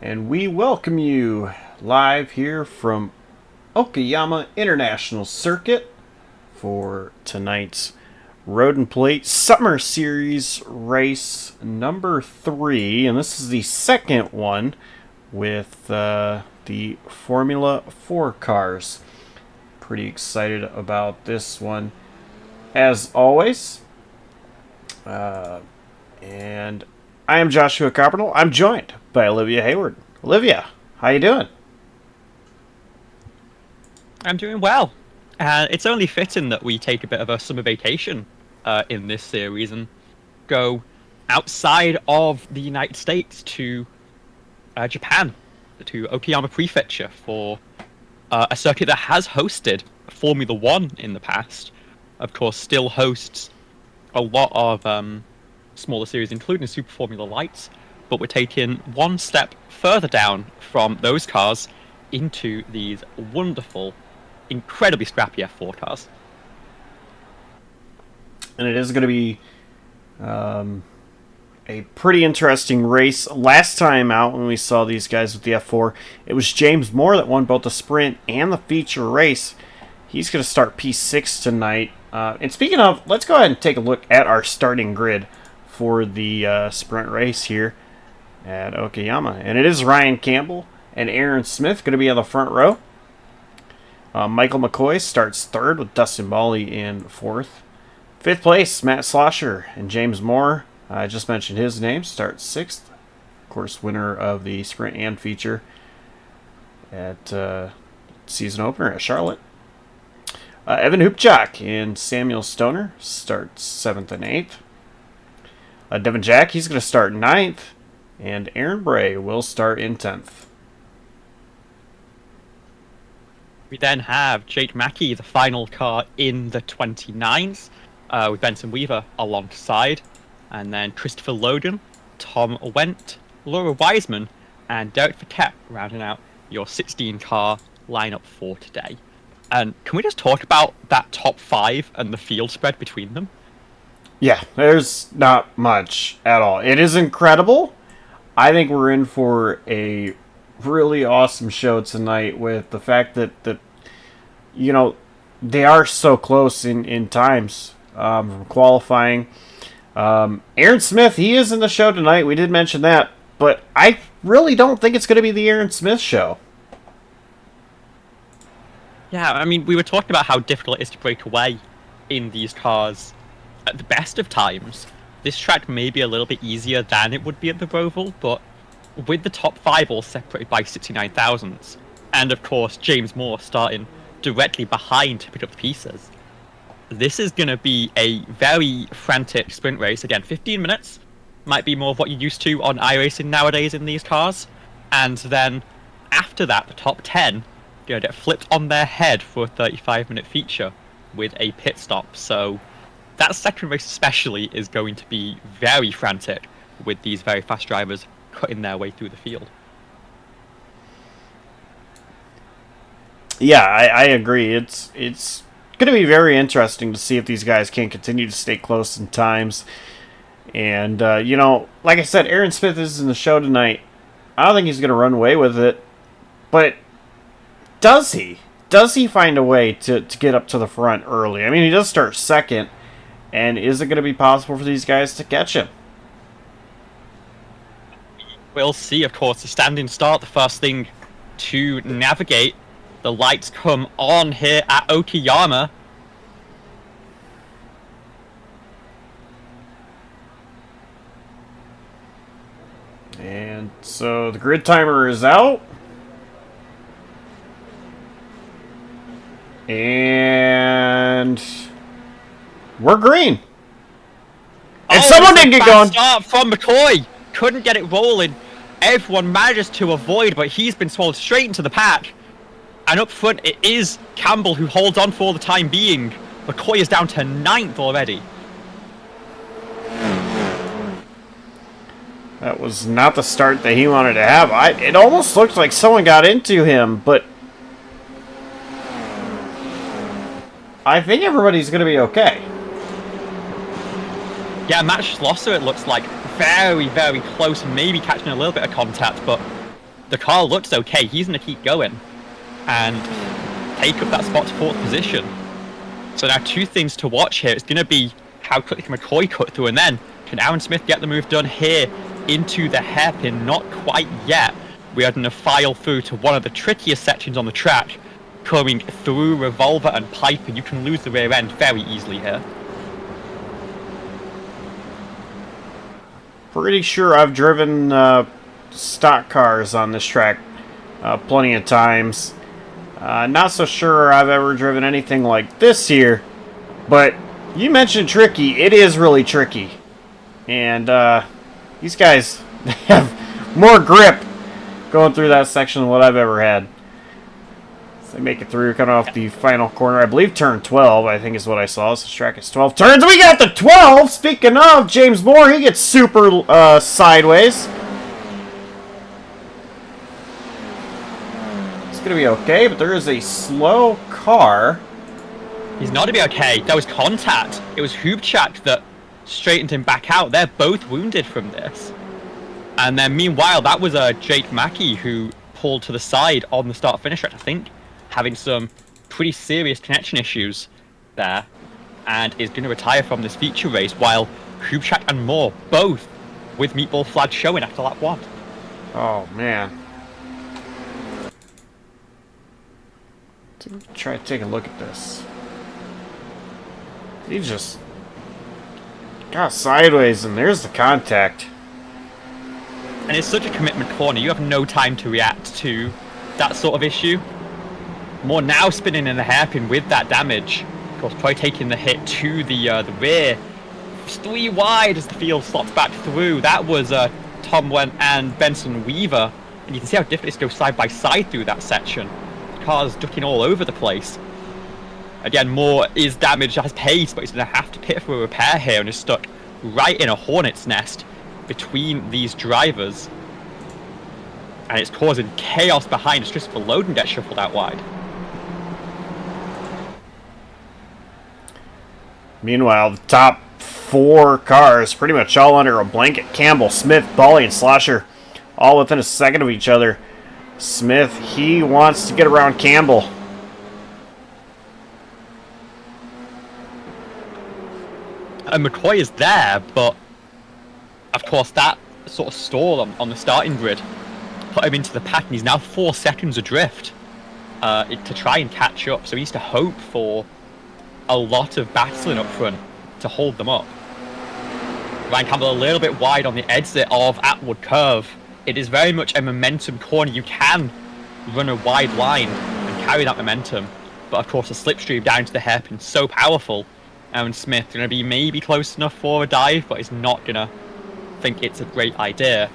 And we welcome you live here from Okayama International Circuit for tonight's Road and Plate Summer Series race number 3. And this is the second one with the Formula 4 cars. Pretty excited about this one as always. And I am Joshua Carpenter. I'm joined by Olivia Hayward. Olivia, how you doing? I'm doing well. It's only fitting that we take a bit of a summer vacation in this series and go outside of the United States to Japan, to Okayama Prefecture for a circuit that has hosted Formula 1 in the past. Of course, still hosts a lot of smaller series, including Super Formula Lights, but we're taking one step further down from those cars into these wonderful, incredibly scrappy F4 cars. And it is going to be a pretty interesting race. Last time out when we saw these guys with the F4, it was James Moore that won both the sprint and the feature race. He's going to start P6 tonight. And speaking of, let's go ahead and take a look at our starting grid for the sprint race here at Okayama. And it is Ryan Campbell and Aaron Smith going to be on the front row. Michael McCoy starts third with Dustin Bawley in fourth. Fifth place, Matt Slosher and James Moore. I just mentioned his name. Starts sixth. Of course, winner of the sprint and feature at season opener at Charlotte. Evan Hoopchak and Samuel Stoner starts 7th and 8th. Devin Jack, he's going to start 9th. And Aaron Bray will start in 10th. We then have Jake Mackey, the final car in the 29s, with Benson Weaver alongside. And then Christopher Logan, Tom Wendt, Laura Wiseman, and Derek Paquette rounding out your 16-car lineup for today. And can we just talk about that top 5 and the field spread between them? Yeah, there's not much at all. It is incredible. I think we're in for a really awesome show tonight with the fact that you know, they are so close in times from qualifying. Aaron Smith, he is in the show tonight. We did mention that, but I really don't think it's going to be the Aaron Smith show. Yeah, I mean, we were talking about how difficult it is to break away in these cars at the best of times. This track may be a little bit easier than it would be at the Roval, but with the top 5 all separated by 69 thousandths, and of course James Moore starting directly behind to pick up the pieces, this is going to be a very frantic sprint race. Again, 15 minutes might be more of what you're used to on iRacing nowadays in these cars, and then after that, the top 10 going to get flipped on their head for a 35-minute feature with a pit stop. So that second race especially is going to be very frantic with these very fast drivers cutting their way through the field. Yeah, I agree. It's going to be very interesting to see if these guys can continue to stay close in times. And, you know, like I said, Aaron Smith is in the show tonight. I don't think he's going to run away with it. But does he? Does he find a way to get up to the front early? I mean, he does start second. And is it going to be possible for these guys to catch him? We'll see, of course. The standing start, the first thing to navigate. The lights come on here at Okayama. And so the grid timer is out. And we're green. And someone didn't get going. Start from McCoy. Couldn't get it rolling. Everyone manages to avoid, but he's been swallowed straight into the pack. And up front, it is Campbell who holds on for the time being. McCoy is down to 9th already. That was not the start that he wanted to have. It almost looked like someone got into him, but I think everybody's going to be okay. Yeah, Matt Schlosser, it looks like, very, very close, maybe catching a little bit of contact, but the car looks okay. He's going to keep going and take up that spot to 4th position. So now 2 things to watch here. It's going to be how quickly can McCoy cut through, and then can Aaron Smith get the move done here into the hairpin? Not quite yet. We are going to file through to one of the trickiest sections on the track, coming through Revolver and Piper. You can lose the rear end very easily here. Pretty sure I've driven stock cars on this track plenty of times. Not so sure I've ever driven anything like this here, but you mentioned tricky. It is really tricky. And these guys have more grip going through that section than what I've ever had. So they make it through, coming off the final corner. I believe turn 12, I think is what I saw. So this track is 12 turns. We got the 12! Speaking of, James Moore, he gets super sideways. It's going to be okay, but there is a slow car. He's not to be okay. That was contact. It was Hoopchak that straightened him back out. They're both wounded from this. And then meanwhile, that was Jake Mackey who pulled to the side on the start-finish track, I think, having some pretty serious connection issues there, and is going to retire from this feature race, while Hoopchak and Moore both with meatball flag showing after lap 1. Oh, man. Try to take a look at this. He just got sideways, and there's the contact. And it's such a commitment corner. You have no time to react to that sort of issue. Moore now spinning in the hairpin with that damage. Of course, probably taking the hit to the rear. 3 wide as the field slots back through. That was Tom Went and Benson Weaver. And you can see how difficult it is to go side by side through that section. Cars ducking all over the place. Again, Moore is damaged as pace, but he's going to have to pit for a repair here and is stuck right in a hornet's nest between these drivers. And it's causing chaos behind as Christopher Loden gets shuffled out wide. Meanwhile, the top 4 cars pretty much all under a blanket. Campbell, Smith, Bally, and Slosher all within a second of each other. Smith, he wants to get around Campbell. And McCoy is there, but of course that sort of stall on the starting grid put him into the pack, and he's now 4 seconds adrift to try and catch up. So he needs to hope for a lot of battling up front to hold them up. Ryan Campbell a little bit wide on the exit of Atwood Curve. It is very much a momentum corner. You can run a wide line and carry that momentum, but of course the slipstream down to the hairpin so powerful. Aaron Smith going to be maybe close enough for a dive, but he's not going to think it's a great idea.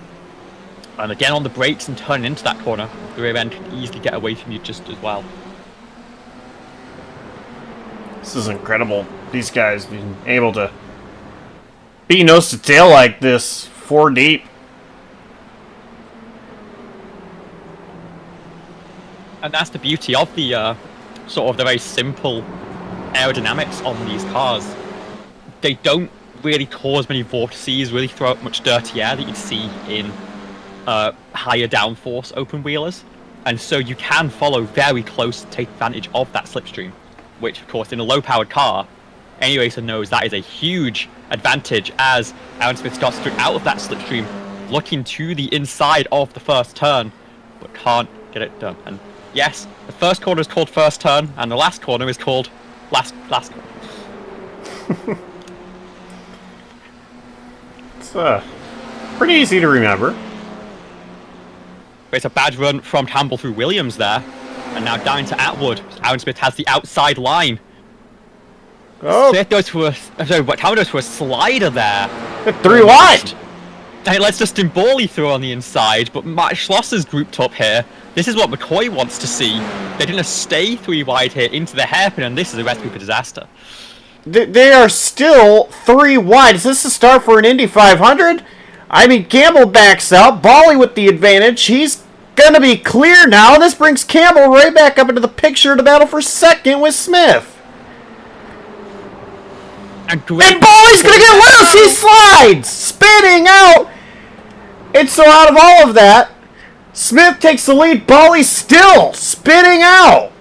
And again on the brakes and turning into that corner, the rear end can easily get away from you just as well. This is incredible. These guys being able to be nose to tail like this, 4 deep. And that's the beauty of the sort of the very simple aerodynamics on these cars. They don't really cause many vortices, really throw up much dirty air that you'd see in higher downforce open wheelers. And so you can follow very close to take advantage of that slipstream, which of course in a low powered car, any racer knows that is a huge advantage as Aaron Smith starts to out of that slipstream, looking to the inside of the first turn, but can't get it done. And yes, the first corner is called first turn, and the last corner is called last corner. It's pretty easy to remember. It's a bad run from Campbell through Williams there, and now down to Atwood. Aaron Smith has the outside line. Oh, Smith goes for Campbell goes for a slider there. 3 wide. And it lets Dustin Borley through on the inside, but Matt Schlosser's grouped up here. This is what McCoy wants to see. They're going to stay 3 wide here into the hairpin, and this is a recipe for disaster. They are still 3 wide. Is this the start for an Indy 500? I mean, Campbell backs out. Bally with the advantage. He's going to be clear now. This brings Campbell right back up into the picture to battle for second with Smith. And Bally's going to get loose. He slides, spinning out. And so out of all of that, Smith takes the lead. Bolly still spinning out.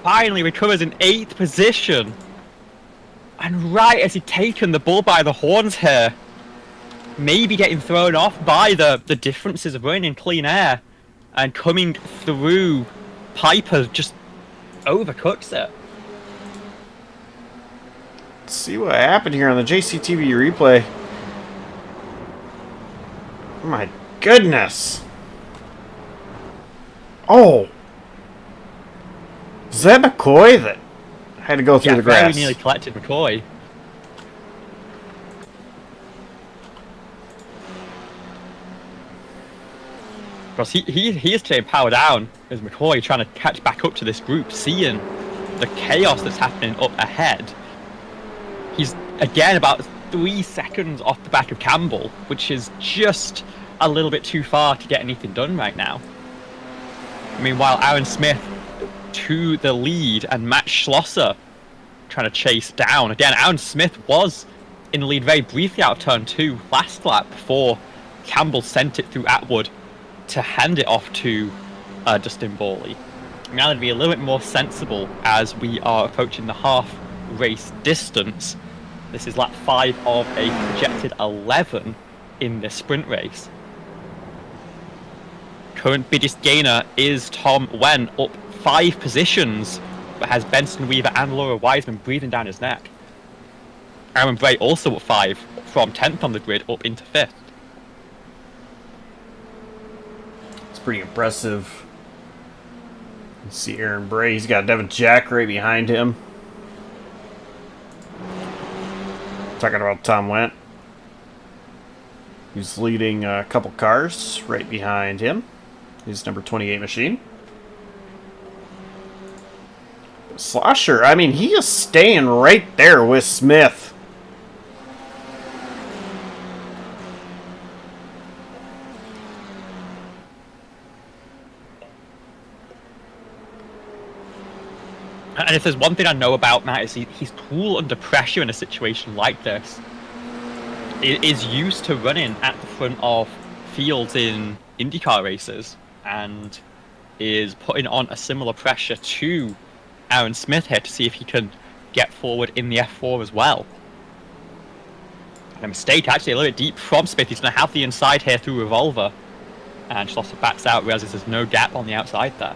Finally recovers in 8th position. And right as he'd taken the bull by the horns here, maybe getting thrown off by the differences of running in clean air, and coming through, Piper just overcuts it. Let's see what happened here on the JCTV replay. Oh my goodness. Oh. Is that McCoy that had to go through the grass? Very nearly collected McCoy. Because he is clearly power down as McCoy trying to catch back up to this group, seeing the chaos that's happening up ahead. He's again about 3 seconds off the back of Campbell, which is just a little bit too far to get anything done right now. Meanwhile, Aaron Smith to the lead and Matt Schlosser trying to chase down. Again, Aaron Smith was in the lead very briefly out of turn 2 last lap before Campbell sent it through Atwood to hand it off to Dustin Borley. Now to be a little bit more sensible as we are approaching the half race distance. This is lap 5 of a projected 11 in this sprint race. Current biggest gainer is Tom Wen, up 5 positions, but has Benson Weaver and Laura Wiseman breathing down his neck. Aaron Bray also at 5, from 10th on the grid up into 5th. It's pretty impressive. You see Aaron Bray, he's got Devin Jack right behind him. Talking about Tom Wendt, who's leading a couple cars right behind him. His number 28 machine. Slosher, I mean, he is staying right there with Smith. And if there's one thing I know about Matt, is he's cool under pressure in a situation like this. He is used to running at the front of fields in IndyCar races, and is putting on a similar pressure to Aaron Smith here to see if he can get forward in the F4 as well. And a mistake actually a little bit deep from Smith. He's going to have the inside here through Revolver, and Schlosser backs out, realizes there's no gap on the outside there.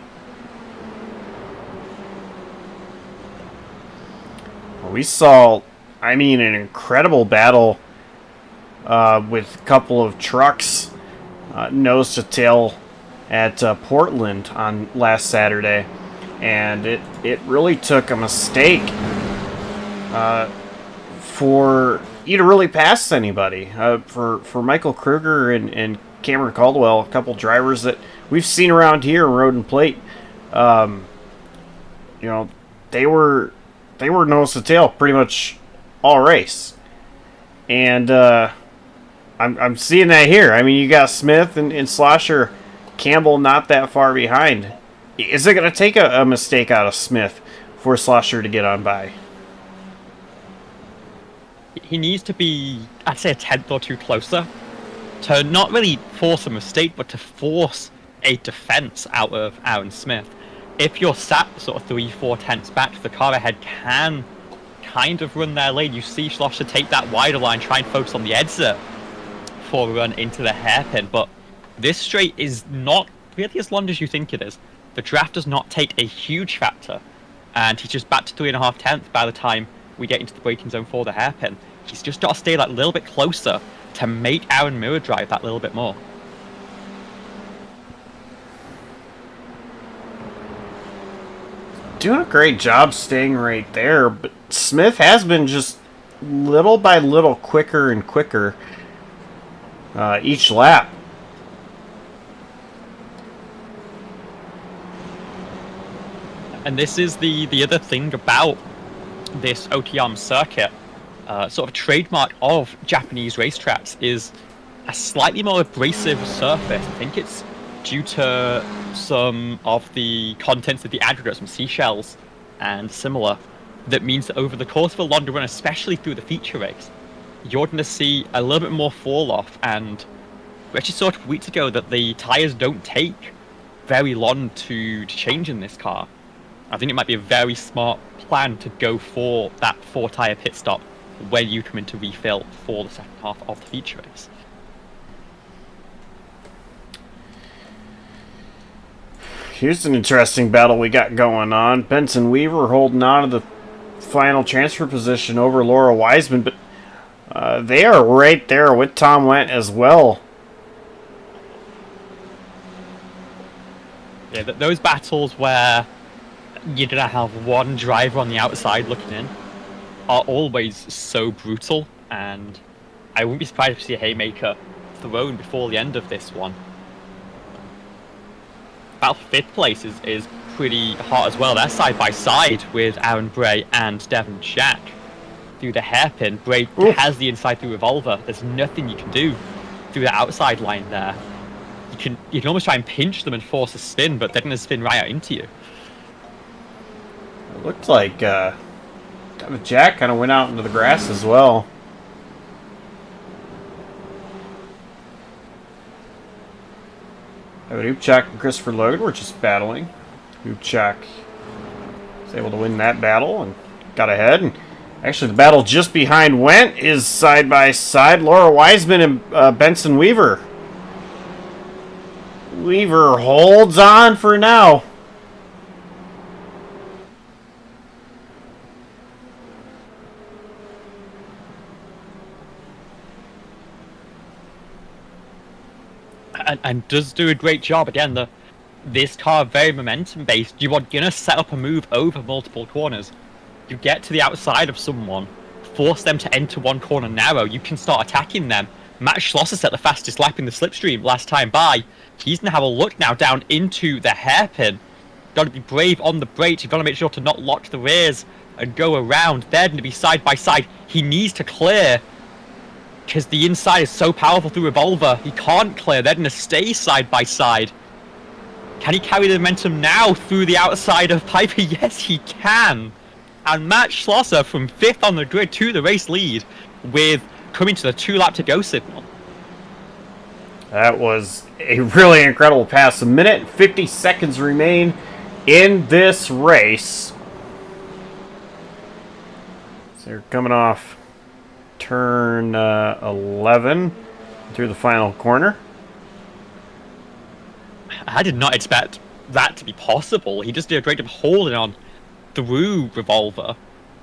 We saw, I mean, an incredible battle with a couple of trucks nose to tail at Portland on last Saturday, and it really took a mistake for you to really pass anybody. For Michael Kruger and Cameron Caldwell, a couple drivers that we've seen around here in Road and Plate, you know, they were nose to tail pretty much all race, and I'm seeing that here. I mean, you got Smith and Slosher, Campbell not that far behind. Is it going to take a mistake out of Smith for Slosher to get on by? He needs to be, I'd say, a tenth or two closer to not really force a mistake, but to force a defense out of Aaron Smith. If you're sat sort of 3-4 tenths back, the car ahead can kind of run their lane. You see Schlosser take that wider line, try and focus on the exit for a run into the hairpin, but this straight is not really as long as you think it is. The draft does not take a huge factor, and he's just back to 3.5 tenths by the time we get into the braking zone for the hairpin. He's just got to stay that little bit closer to make Aaron mirror drive that little bit more. Doing a great job staying right there, but Smith has been just little by little quicker and quicker each lap. And this is the other thing about this Okayama circuit, sort of trademark of Japanese racetracks, is a slightly more abrasive surface. I think it's due to some of the contents of the aggregates, some seashells and similar, that means that over the course of a longer run, especially through the feature race, you're going to see a little bit more fall off, and We actually saw 2 weeks ago that the tyres don't take very long to change in this car. I think it might be a very smart plan to go for that 4-tyre pit stop when you come in to refill for the second half of the feature race. Here's an interesting battle we got going on. Benson Weaver holding on to the final transfer position over Laura Wiseman, but they are right there with Tom Wendt as well. Yeah, those battles where you're going to have one driver on the outside looking in are always so brutal, and I wouldn't be surprised to see a haymaker thrown before the end of this one. Battle for 5th place is pretty hot as well. They're side by side with Aaron Bray and Devon Jack. Through the hairpin, Bray has the inside through revolver. There's nothing you can do through the outside line there. You can almost try and pinch them and force a spin, but they're going to spin right out into you. It looked like Jack kind of went out into the grass as well. Upchak and Christopher Logan were just battling. Upchak was able to win that battle and got ahead. And actually, the battle just behind Wendt is side by side. Laura Wiseman and Benson Weaver. Weaver holds on for now. And does do a great job. Again, this car very momentum based. You are gonna set up a move over multiple corners. You get to the outside of someone, force them to enter one corner narrow. You can start attacking them. Matt Schlosser set the fastest lap in the slipstream last time by. He's gonna have a look now down into the hairpin. Got to be brave on the brakes. You've got to make sure to not lock the rears and go around. They're going to be side by side. He needs to clear, because the inside is so powerful through revolver. He can't clear. They're going to stay side by side. Can he carry the momentum now through the outside of Piper? Yes, he can. And Matt Schlosser from 5th on the grid to the race lead with coming to the 2-lap to go signal. That was a really incredible pass. 1 minute and 50 seconds remain in this race. So they're coming off turn 11 through the final corner. I did not expect that to be possible. He just did a great job holding on through revolver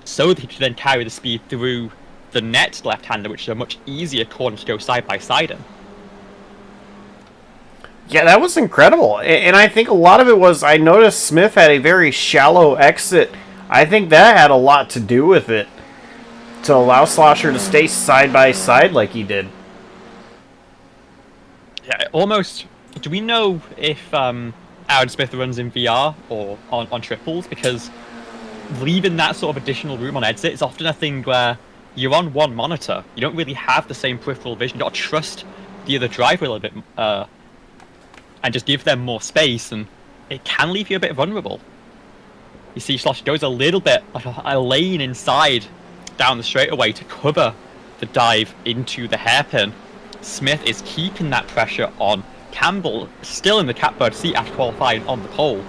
so that he could then carry the speed through the net left-hander, which is a much easier corner to go side by side in. Yeah, that was incredible. And I think a lot of it was, I noticed Smith had a very shallow exit. I think that had a lot to do with it, to allow Slosher to stay side by side like he did. Yeah, almost. Do we know if Aaron Smith runs in VR or on triples? Because leaving that sort of additional room on exit is often a thing where you're on one monitor. You don't really have the same peripheral vision. You've got to trust the other driver a little bit and just give them more space, and it can leave you a bit vulnerable. You see, Slosher goes a little bit like a lane inside down the straightaway to cover the dive into the hairpin. Smith is keeping that pressure on. Campbell still in the catbird seat after qualifying on the pole.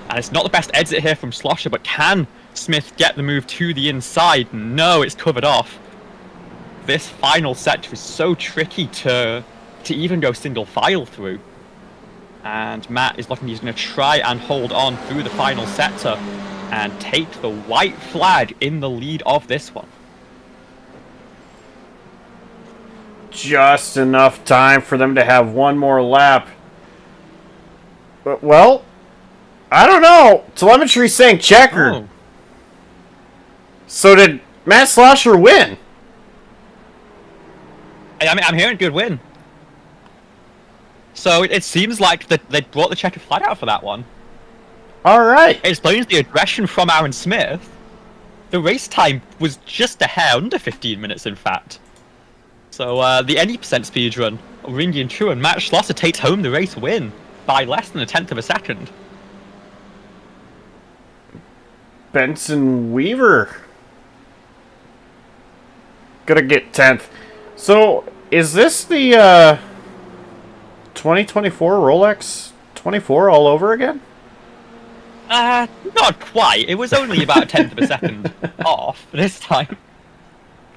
And it's not the best exit here from Slosher, but can Smith get the move to the inside? No, it's covered off. This final sector is so tricky to even go single file through. And Matt is looking, he's going to try and hold on through the final sector and take the white flag in the lead of this one. Just enough time for them to have one more lap. But, well, I don't know. Telemetry's saying checkered. Oh. So did Matt Slosher win? I'm hearing good win. So it seems like they brought the checkered flag out for that one. All right. It explains the aggression from Aaron Smith. The race time was just a hair under 15 minutes, in fact. So the any percent speedrun, ringing true, and Matt Schlosser takes home the race win by less than 1/10 of a second. Benson Weaver gonna get 10th. So is this the 2024 Rolex 24 all over again? Not quite. It was only about a tenth of a second off this time.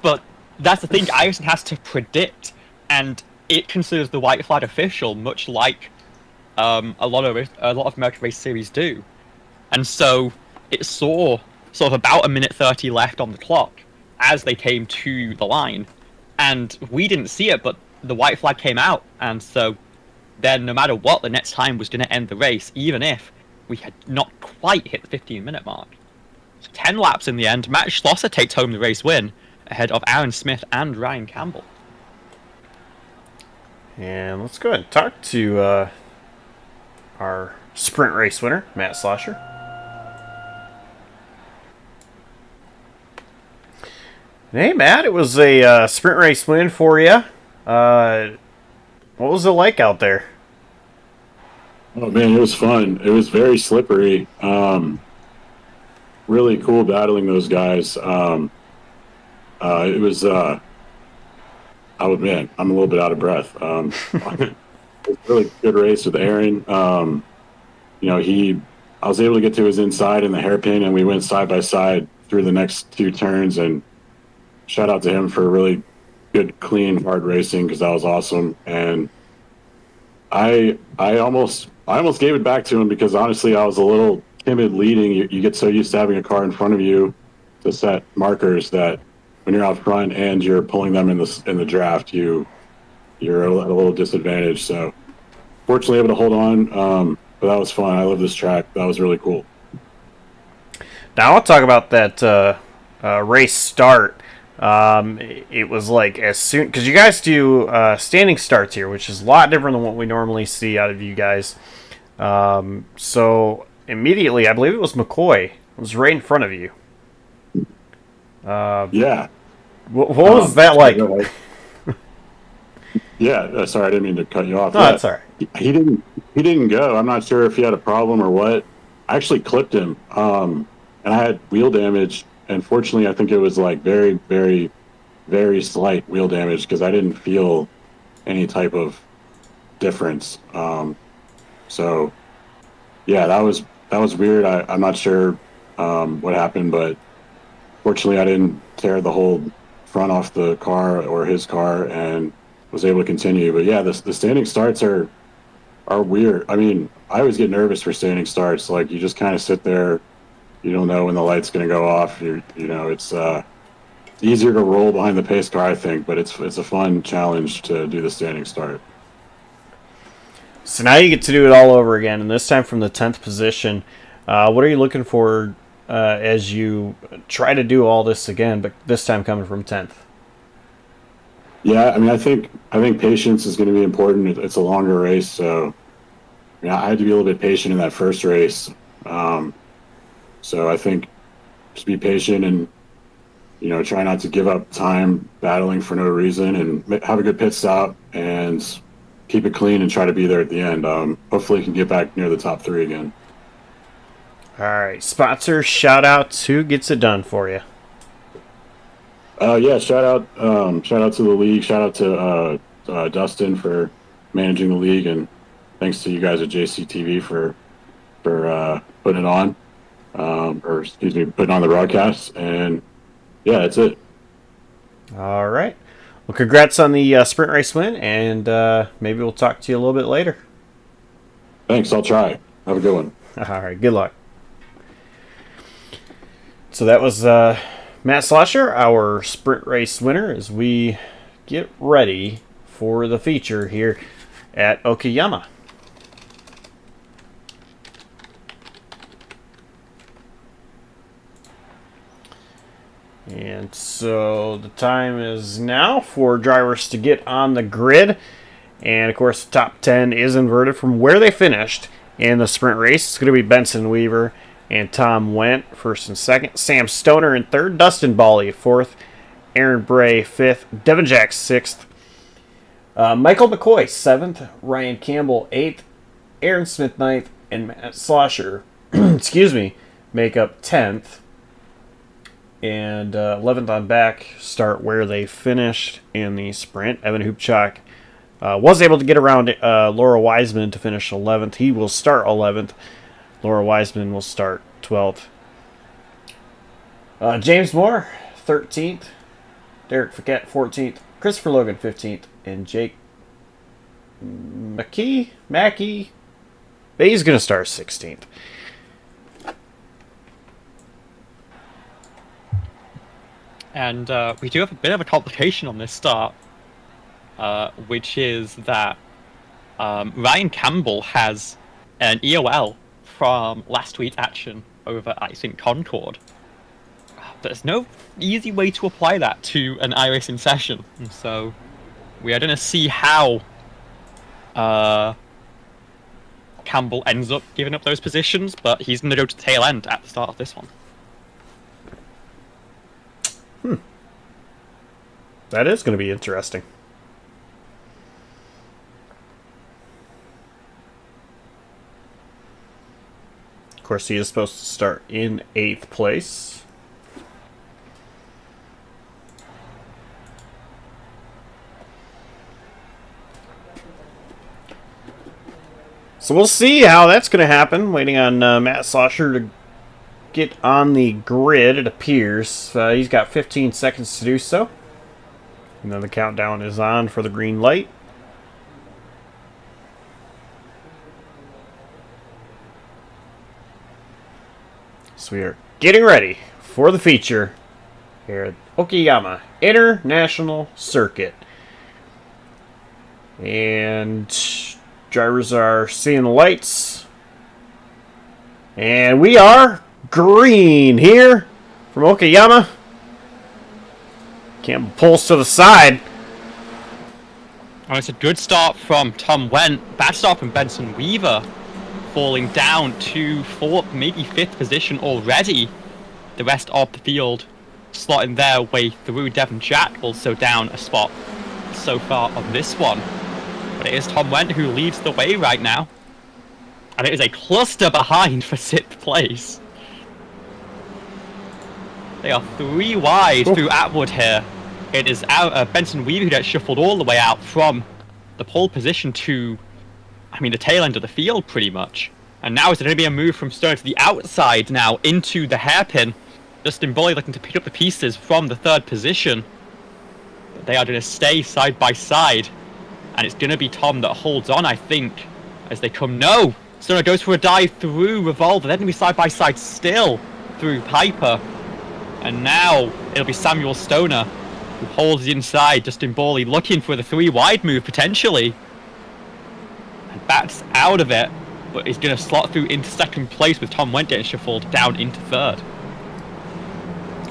But that's the thing. iRacing has to predict, and it considers the white flag official, much like a lot of American race series do. And so it saw sort of about 1:30 left on the clock as they came to the line, and we didn't see it, but the white flag came out, and so then no matter what, the next time was going to end the race, even if we had not quite hit the 15-minute mark. 10 laps in the end. Matt Schlosser takes home the race win, ahead of Aaron Smith and Ryan Campbell. And let's go ahead and talk to our sprint race winner, Matt Schlosser. Hey, Matt, it was a sprint race win for you. What was it like out there? Oh man, it was fun. It was very slippery. Really cool battling those guys. It was. Man, I'm a little bit out of breath. It was a really good race with Aaron. I was able to get to his inside in the hairpin, and we went side by side through the next two turns. And shout out to him for really good, clean, hard racing because that was awesome. And I almost gave it back to him because honestly, I was a little timid leading. You get so used to having a car in front of you to set markers that when you're out front and you're pulling them in the draft, you're at a little disadvantage. So fortunately able to hold on. But that was fun. I love this track. That was really cool. Now I'll talk about that race start. It was like as soon because you guys do standing starts here, which is a lot different than what we normally see out of you guys. So immediately, I believe it was McCoy was right in front of you. Yeah. What was that like? Yeah. Sorry, I didn't mean to cut you off. No, that's all right. He didn't go. I'm not sure if he had a problem or what. I actually clipped him, and I had wheel damage. And fortunately, I think it was like very, very, very slight wheel damage because I didn't feel any type of difference. So, yeah, that was weird. I'm not sure what happened, but fortunately, I didn't tear the whole front off the car or his car and was able to continue. But yeah, the standing starts are weird. I mean, I always get nervous for standing starts. Like you just kind of sit there. You don't know when the light's going to go off. It's easier to roll behind the pace car, I think, but it's a fun challenge to do the standing start. So now you get to do it all over again, and this time from the 10th position. What are you looking for as you try to do all this again, but this time coming from 10th? Yeah, I mean, I think patience is going to be important. It's a longer race, so I had to be a little bit patient in that first race. So I think just be patient and, try not to give up time battling for no reason and have a good pit stop and keep it clean and try to be there at the end. Hopefully you can get back near the top 3 again. All right. Sponsor shout outs. Who gets it done for you? Yeah, shout out to the league. Shout out to Dustin for managing the league, and thanks to you guys at JCTV for putting it on. Putting on the broadcast, and yeah, that's it. All right. Well, congrats on the sprint race win, and maybe we'll talk to you a little bit later. Thanks, I'll try. Have a good one. All right, good luck. So that was Matt Schlosser, our sprint race winner, as we get ready for the feature here at Okayama. And so the time is now for drivers to get on the grid. And of course, the top 10 is inverted from where they finished in the sprint race. It's going to be Benson Weaver and Tom Wendt, first and second. Sam Stoner in third. Dustin Bally, fourth. Aaron Bray, fifth. Devin Jack, sixth. Michael McCoy, seventh. Ryan Campbell, eighth. Aaron Smith, ninth. And Matt Schlosser, make up 10th. And 11th on back start where they finished in the sprint. Evan Hupchak Was able to get around Laura Wiseman to finish 11th. He will start 11th. Laura Wiseman will start 12th. James Moore, 13th. Derek Fiquette, 14th. Christopher Logan, 15th. And Jake Mackey, he's going to start 16th. And we do have a bit of a complication on this start, which is that Ryan Campbell has an EOL from last week's action over, I think, Concord. There's no easy way to apply that to an iRacing session, and so we are going to see how Campbell ends up giving up those positions, but he's going to go to tail end at the start of this one. That is going to be interesting. Of course, he is supposed to start in 8th place. So we'll see how that's going to happen. Waiting on Matt Slosher to get on the grid, it appears. He's got 15 seconds to do so. And then the countdown is on for the green light. So we are getting ready for the feature here at Okayama International Circuit. And drivers are seeing the lights. And we are green here from Okayama. Campbell pulls to the side. Oh, it's a good start from Tom Wendt. Bad start from Benson Weaver, falling down to 4th, maybe 5th position already. The rest of the field slotting their way through. Devon Jack also down a spot so far on this one. But it is Tom Wendt who leads the way right now. And it is a cluster behind for 6th place. They are 3 wide through Atwood here. It is out, Benson Weaver who gets shuffled all the way out from the pole position to, the tail end of the field pretty much. And now is there going to be a move from Stone to the outside now into the hairpin. Justin Boley looking to pick up the pieces from the 3rd position. But they are going to stay side by side. And it's going to be Tom that holds on, I think, as they come. No! Stoner goes for a dive through Revolver. They're going to be side by side still through Piper. And now it'll be Samuel Stoner who holds the inside. Justin Borley looking for the 3 wide move potentially. And backs out of it, but he's going to slot through into 2nd place with Tom Wendt getting shuffled down into 3rd.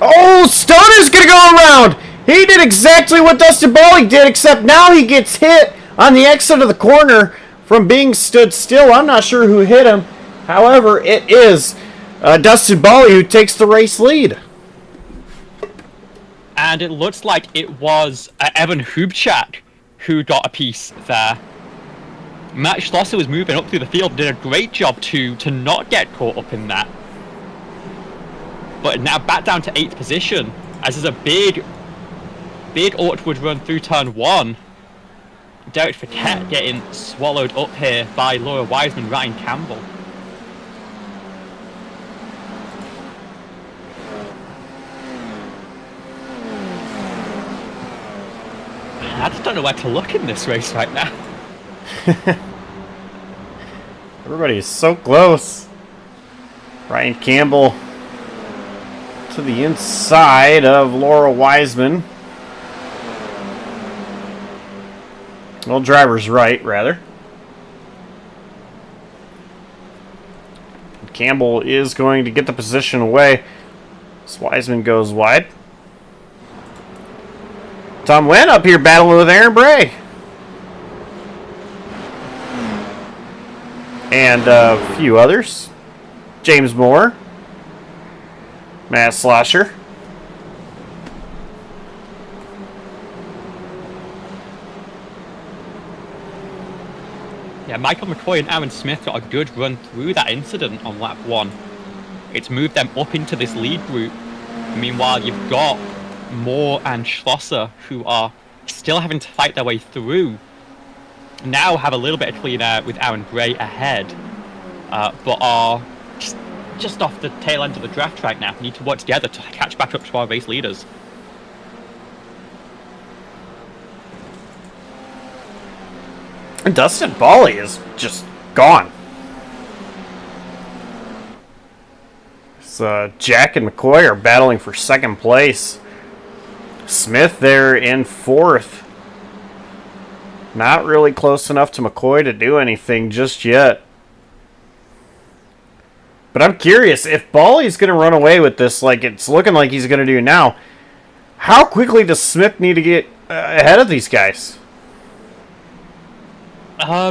Oh, Stoner's going to go around! He did exactly what Dustin Borley did, except now he gets hit on the exit of the corner from being stood still. I'm not sure who hit him. However, it is Dustin Borley who takes the race lead. And it looks like it was Evan Hubchak who got a piece there. Matt Schlosser was moving up through the field, did a great job to not get caught up in that. But now back down to 8th position, as there's a big awkward run through turn 1. Derek Fiquette getting swallowed up here by Laura Wiseman, Ryan Campbell. I just don't know where to look in this race right now. Everybody is so close. Ryan Campbell to the inside of Laura Wiseman. Well, driver's right, rather. Campbell is going to get the position away. So Wiseman goes wide. Tom Wendt up here battling with Aaron Bray. And a few others. James Moore. Matt Slosher. Yeah, Michael McCoy and Aaron Smith got a good run through that incident on lap 1. It's moved them up into this lead group. Meanwhile, you've got Moore and Schlosser who are still having to fight their way through now have a little bit of clean air with Aaron Bray ahead, but are just off the tail end of the draft right now. Need to work together to catch back up to our race leaders. And Dustin Bally is just gone. So Jack and McCoy are battling for second place. Smith there in fourth. Not really close enough to McCoy to do anything just yet. But I'm curious, if Bally's going to run away with this like it's looking like he's going to do now, how quickly does Smith need to get ahead of these guys? I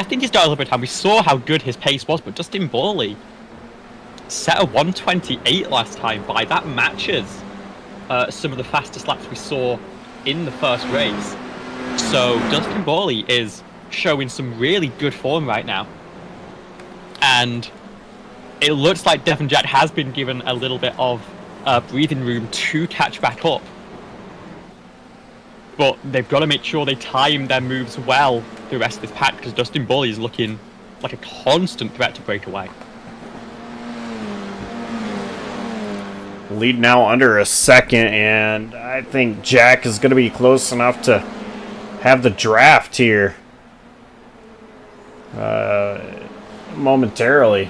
think he's got a little bit of time. We saw how good his pace was, but Dustin Bally set a 1:28 last time by. That matches some of the fastest laps we saw in the first race. So Dustin Bally is showing some really good form right now. And it looks like Devon Jack has been given a little bit of breathing room to catch back up. But they've got to make sure they time their moves well the rest of this pack, because Dustin Bally is looking like a constant threat to break away. Lead now under a second, and I think Jack is going to be close enough to have the draft here momentarily.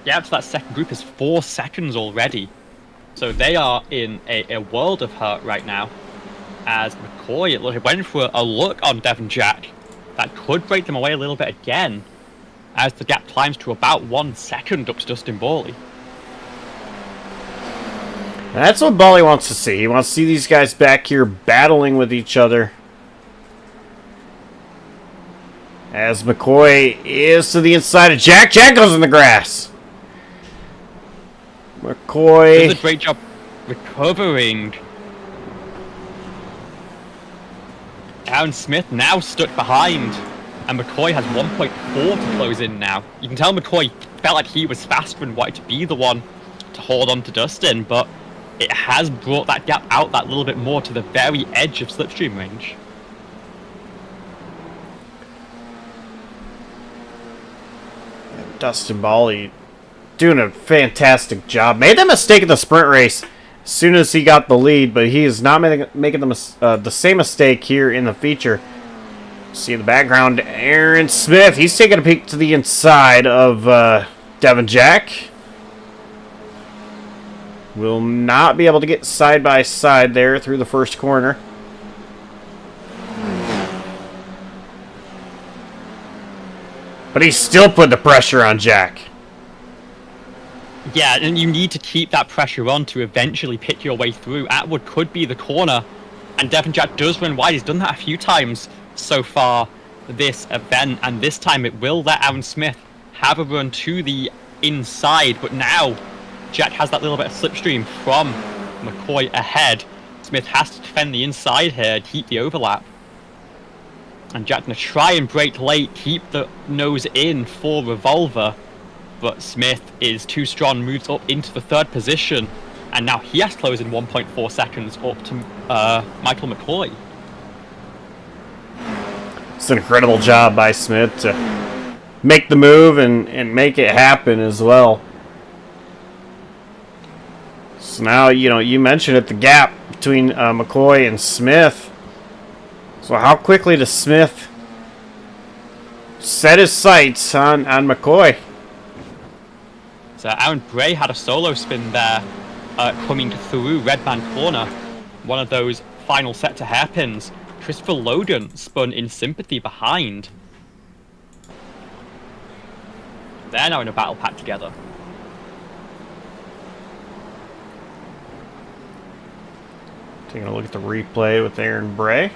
Yeah, to that second group is 4 seconds already. So they are in a world of hurt right now. As McCoy went for a look on Devon Jack that could break them away a little bit again, as the gap climbs to about 1 second up to Dustin Bally. That's what Bally wants to see. He wants to see these guys back here battling with each other. As McCoy is to the inside of Jack. Jack goes in the grass. McCoy does a great job recovering. Aaron Smith now stuck behind, and McCoy has 1.4 to close in now. You can tell McCoy felt like he was faster and wanted to be the one to hold on to Dustin, but it has brought that gap out that little bit more to the very edge of slipstream range. Dustin Bally doing a fantastic job. Made that mistake in the sprint race as soon as he got the lead, but he is not making the same mistake here in the feature. See in the background, Aaron Smith. He's taking a peek to the inside of Devon Jack. Will not be able to get side by side there through the first corner. But he's still put the pressure on Jack. Yeah, and you need to keep that pressure on to eventually pick your way through. Atwood could be the corner, and Devon Jack does run wide. He's done that a few times so far this event, and this time it will let Aaron Smith have a run to the inside, but now Jack has that little bit of slipstream from McCoy ahead. Smith has to defend the inside here, keep the overlap. And Jack going to try and break late, keep the nose in for Revolver. But Smith is too strong, moves up into the third position. And now he has to close in 1.4 seconds up to Michael McCoy. It's an incredible job by Smith to make the move and make it happen as well. So now, you mentioned it, the gap between McCoy and Smith. So how quickly does Smith set his sights on McCoy? So Aaron Bray had a solo spin there coming through Redman Corner. One of those final set to hairpins. Christopher Logan spun in sympathy behind. They're now in a battle pack together. Taking a look at the replay with Aaron Bray.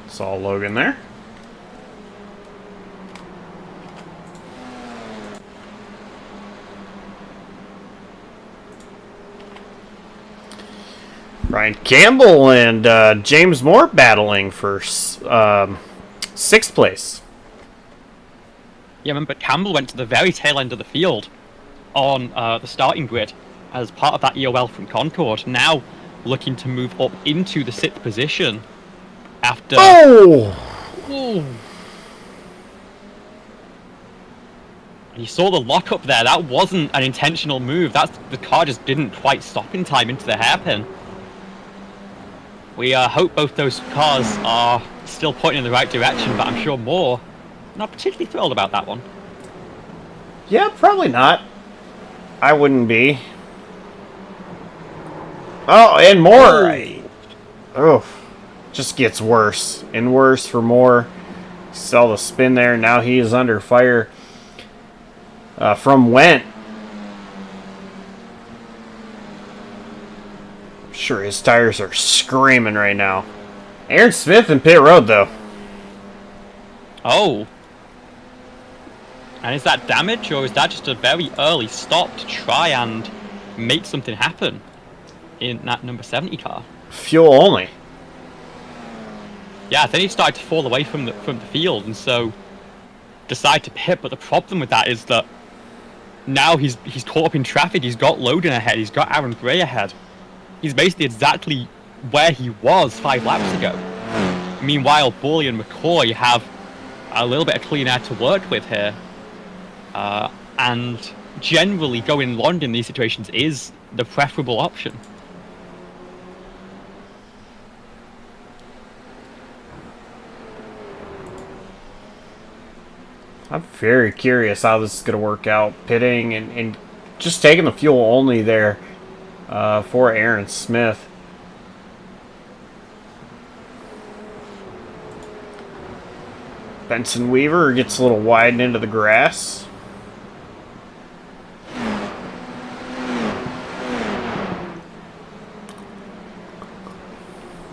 Saw Logan there. Ryan Campbell and James Moore battling for 6th place. Yeah, remember Campbell went to the very tail end of the field on the starting grid as part of that EOL from Concord. Now looking to move up into the 6th position after... Oh! Ooh. You saw the lockup there. That wasn't an intentional move. The car just didn't quite stop in time into the hairpin. We hope both those cars are still pointing in the right direction, but I'm sure Moore not particularly thrilled about that one. Yeah, probably not. I wouldn't be. Oh, and Moore. Oh, just gets worse and worse for Moore. Saw the spin there. Now he is under fire from Wendt. I'm sure his tires are screaming right now. Aaron Smith in pit road, though. Oh. And is that damage, or is that just a very early stop to try and make something happen in that number 70 car? Fuel only. Yeah, then he started to fall away from the field, and so decide to pit. But the problem with that is that now he's caught up in traffic. He's got Logan ahead. He's got Aaron Gray ahead. He's basically exactly where he was 5 laps ago. Meanwhile, Borley and McCoy have a little bit of clean air to work with here. And generally going long in these situations is the preferable option. I'm very curious how this is going to work out. Pitting and just taking the fuel only there for Aaron Smith. Benson Weaver gets a little wide into the grass.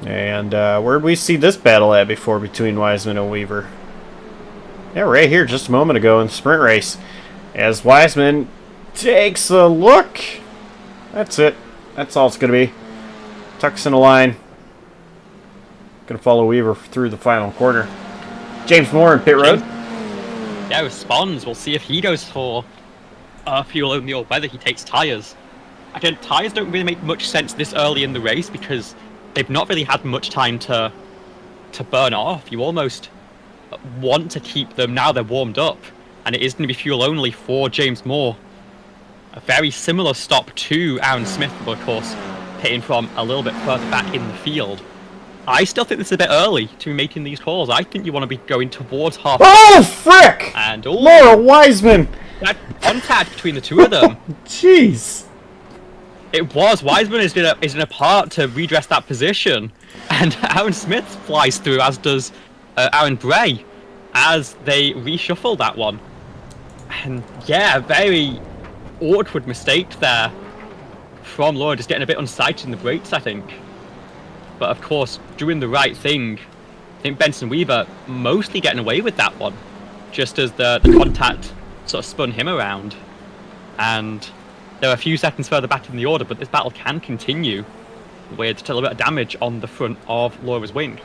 And where'd we see this battle at before between Wiseman and Weaver? Yeah, right here just a moment ago in the sprint race. As Wiseman takes a look. That's it. That's all it's going to be. Tucks in a line. Going to follow Weaver through the final quarter. James Moore in pit road. Yeah, responds. We'll see if he goes for fuel only or whether he takes tyres. Again, tyres don't really make much sense this early in the race because they've not really had much time to burn off. You almost want to keep them now they're warmed up, and it is going to be fuel only for James Moore. A very similar stop to Aaron Smith, but of course hitting from a little bit further back in the field. I still think this is a bit early to be making these calls. I think you want to be going towards half. Oh, frick! And Laura Wiseman! That contact between the two of them. Jeez. It was. Wiseman is in a part to redress that position. And Aaron Smith flies through, as does Aaron Bray, as they reshuffle that one. And yeah, very awkward mistake there from Laura, just getting a bit unsighted in the brakes, I think. But of course, doing the right thing. I think Benson Weaver mostly getting away with that one, just as the contact sort of spun him around. And they're a few seconds further back in the order, but this battle can continue with just a little bit of damage on the front of Laura's wing.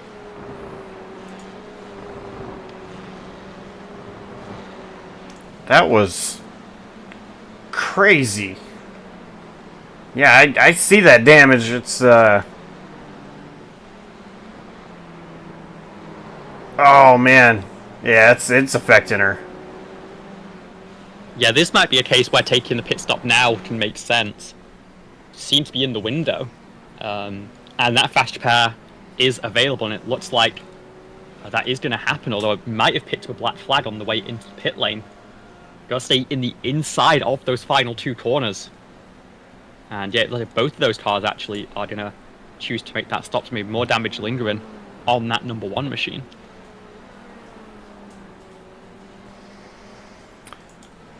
That was crazy. Yeah, I see that damage. It's oh man. Yeah, it's affecting her. Yeah, this might be a case where taking the pit stop now can make sense. Seems to be in the window. And that fast repair is available, and it looks like that is going to happen, although it might have picked up a black flag on the way into the pit lane. Got to stay in the inside of those final 2 corners. And yeah, both of those cars actually are going to choose to make that stop, to maybe more damage lingering on that number 1 machine.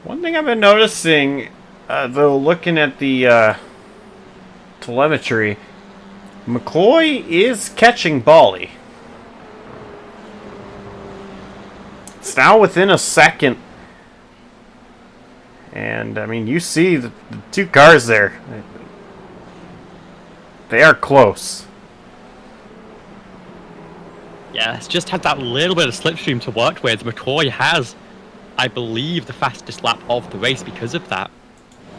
One thing I've been noticing, though, looking at the telemetry, McCoy is catching Bally. It's now within a second. And, I mean, you see the 2 cars there. They are close. Yeah, it's just had that little bit of slipstream to work with. McCoy has, I believe, the fastest lap of the race because of that.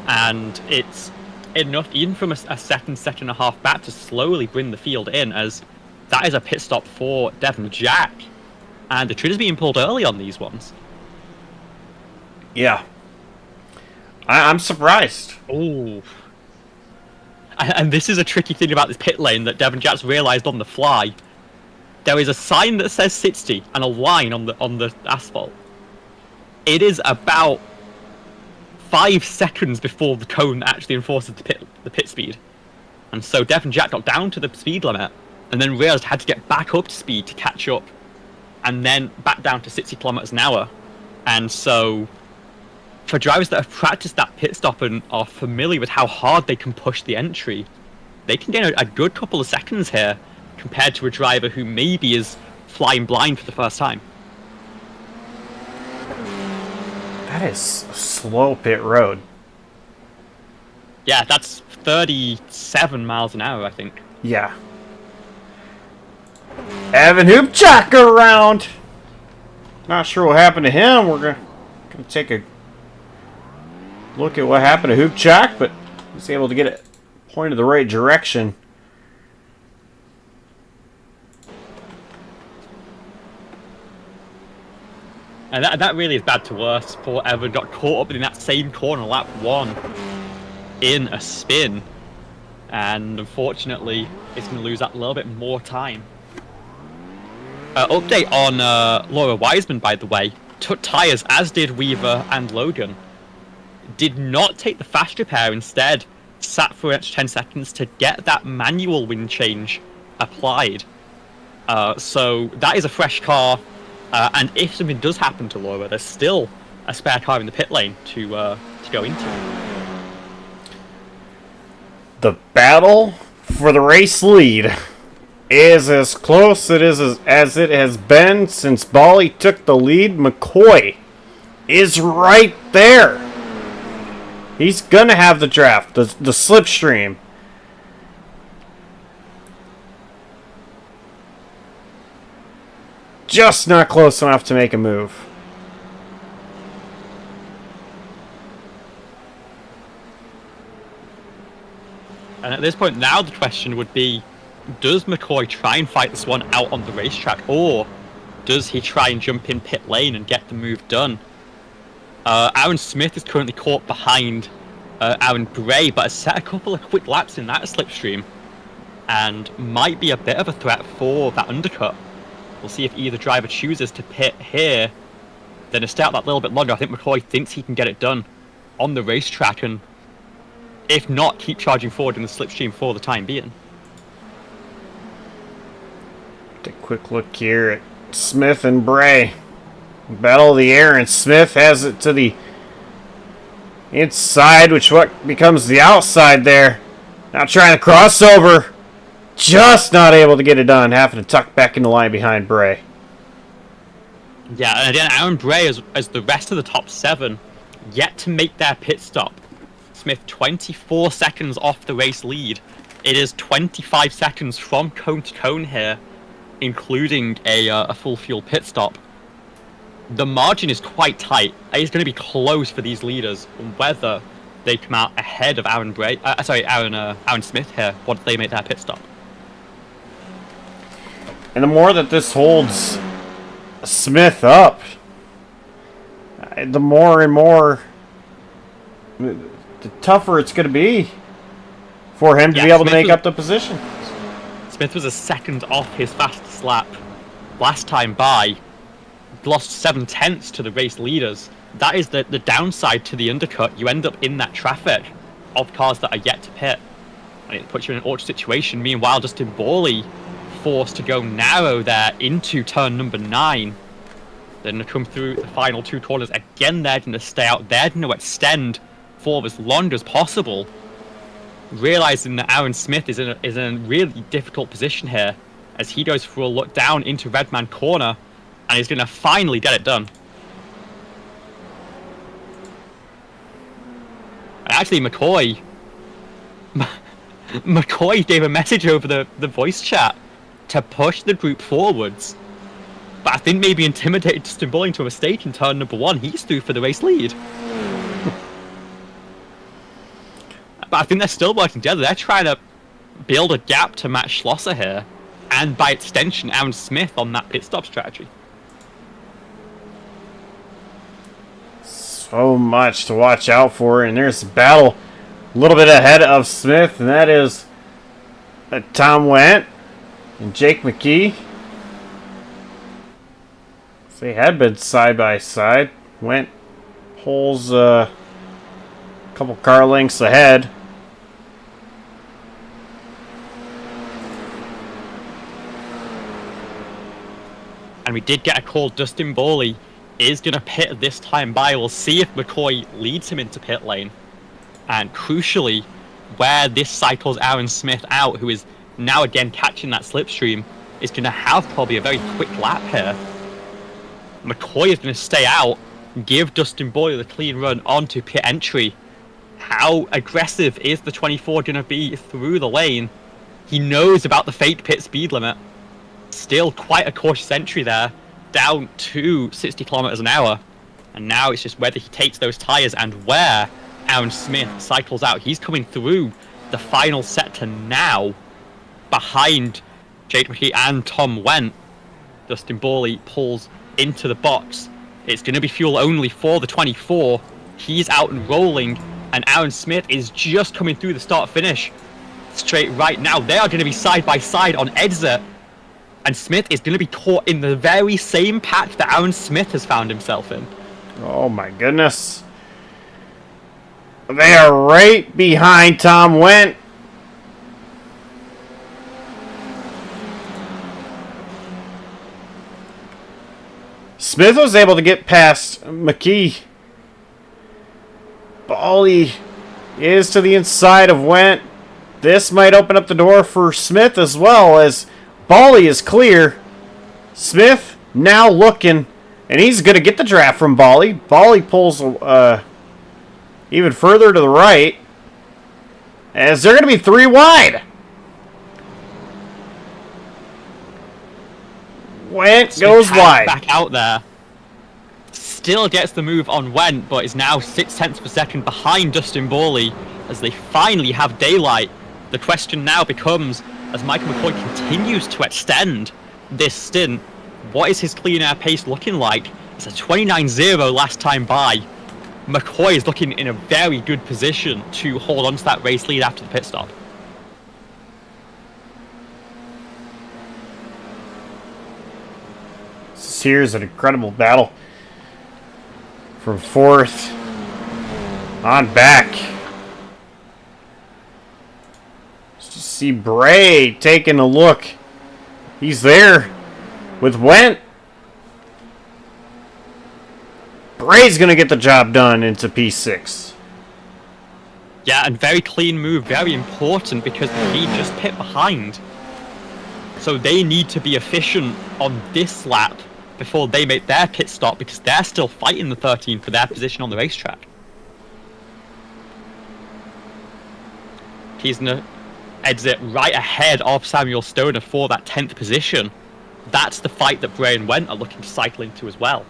And it's enough, even from a second and a half back, to slowly bring the field in, as that is a pit stop for Devon Jack. And the trigger's being pulled early on these ones. Yeah. I'm surprised. Ooh. And this is a tricky thing about this pit lane that Devon Jack's realised on the fly. There is a sign that says 60 and a line on the asphalt. It is about 5 seconds before the cone actually enforces the pit speed. And so Devon Jack got down to the speed limit and then realised had to get back up to speed to catch up. And then back down to 60 kilometers an hour. And so for drivers that have practiced that pit stop and are familiar with how hard they can push the entry, they can gain a good couple of seconds here compared to a driver who maybe is flying blind for the first time. That is a slow pit road. Yeah, that's 37 miles an hour, I think. Yeah. Evan Hoopchak around. Not sure what happened to him. We're gonna take a look at what happened to Hoopchak, but he's able to get it pointed the right direction. And that really is bad to worse for Evan. Got caught up in that same corner, lap 1, in a spin. And unfortunately, it's going to lose that little bit more time. Update on Laura Wiseman, by the way. Took tyres, as did Weaver and Logan. Did not take the fast repair, instead sat for an extra 10 seconds to get that manual wind change applied. So that is a fresh car. And if something does happen to Laura, there's still a spare car in the pit lane to go into. The battle for the race lead is as close as it has been since Bali took the lead. McCoy is right there. He's gonna have the draft, the slipstream. Just not close enough to make a move. And at this point now the question would be, does McCoy try and fight this one out on the racetrack, or does he try and jump in pit lane and get the move done? Aaron Smith is currently caught behind Aaron Bray, but has set a couple of quick laps in that slipstream and might be a bit of a threat for that undercut. We'll see if either driver chooses to pit here, then to stay out that little bit longer. I think McCoy thinks he can get it done on the racetrack, and if not, keep charging forward in the slipstream for the time being. Take a quick look here at Smith and Bray. Battle of the air, and Smith has it to the inside, which what becomes the outside there. Now trying to cross over. Just not able to get it done, having to tuck back in the line behind Bray. Yeah, and again, Aaron Bray, as the rest of the top 7, yet to make their pit stop. Smith 24 seconds off the race lead. It is 25 seconds from cone to cone here, including a full fuel pit stop. The margin is quite tight. It's going to be close for these leaders, whether they come out ahead of Aaron Smith here once they make their pit stop. And the more that this holds Smith up, the more and more, the tougher it's going to be for him to be able to make up the position. Smith was a second off his fastest lap last time by. Lost 7/10 to the race leaders. That is the downside to the undercut. You end up in that traffic of cars that are yet to pit, and it puts you in an awkward situation. Meanwhile, Justin Borley forced to go narrow there into turn number 9. They're going to come through the final 2 corners again. They're going to stay out. They're going to extend for as long as possible, realizing that Aaron Smith is in a really difficult position here as he goes for a look down into Redman corner, and he's going to finally get it done. And actually, McCoy McCoy gave a message over the voice chat to push the group forwards. But I think maybe intimidated Dustin Bolling to a mistake in turn number 1. He's through for the race lead. But I think they're still working together. They're trying to build a gap to Matt Schlosser here, and by extension, Aaron Smith on that pit stop strategy. So much to watch out for, and there's a battle a little bit ahead of Smith, and that is Tom Wendt and Jake McKee. They had been side by side. Wendt pulls a couple car lengths ahead. And we did get a call. Dustin Boley is going to pit this time by. We'll see if McCoy leads him into pit lane. And crucially, where this cycles Aaron Smith out, who is now again catching that slipstream, is going to have probably a very quick lap here. McCoy is going to stay out, give Dustin Boley the clean run onto pit entry. How aggressive is the 24 going to be through the lane? He knows about the fake pit speed limit. Still quite a cautious entry there, down to 60 kilometers an hour. And now it's just whether he takes those tires and where Aaron Smith cycles out. He's coming through the final sector now, behind Jake McKee and Tom Wendt. Dustin Boley pulls into the box. It's going to be fuel only for the 24. He's out and rolling, and Aaron Smith is just coming through the start-finish straight right now. They are going to be side by side on exit, and Smith is going to be caught in the very same patch that Aaron Smith has found himself in. Oh my goodness. They are right behind Tom Wendt. Smith was able to get past McKee. Boley is to the inside of Wendt. This might open up the door for Smith as well, as Boley is clear. Smith now looking, and he's going to get the draft from Boley. Boley pulls even further to the right, as they're going to be 3 wide. Wendt goes wide. Back out there. Still gets the move on Wendt, but is now 0.6 of a second behind Dustin Boley as they finally have daylight. The question now becomes, as Michael McCoy continues to extend this stint, what is his clean air pace looking like? It's a 29.0 last time by. McCoy is looking in a very good position to hold on to that race lead after the pit stop. Here's an incredible battle from 4th on back. Just to see Bray taking a look. He's there with Wendt. Bray's going to get the job done into P6. Yeah, and very clean move, very important, because he just pit behind. So they need to be efficient on this lap before they make their pit stop, because they're still fighting the 13 for their position on the racetrack. He's going to exit right ahead of Samuel Stoner for that 10th position. That's the fight that Bray and Wendt are looking to cycle into as well.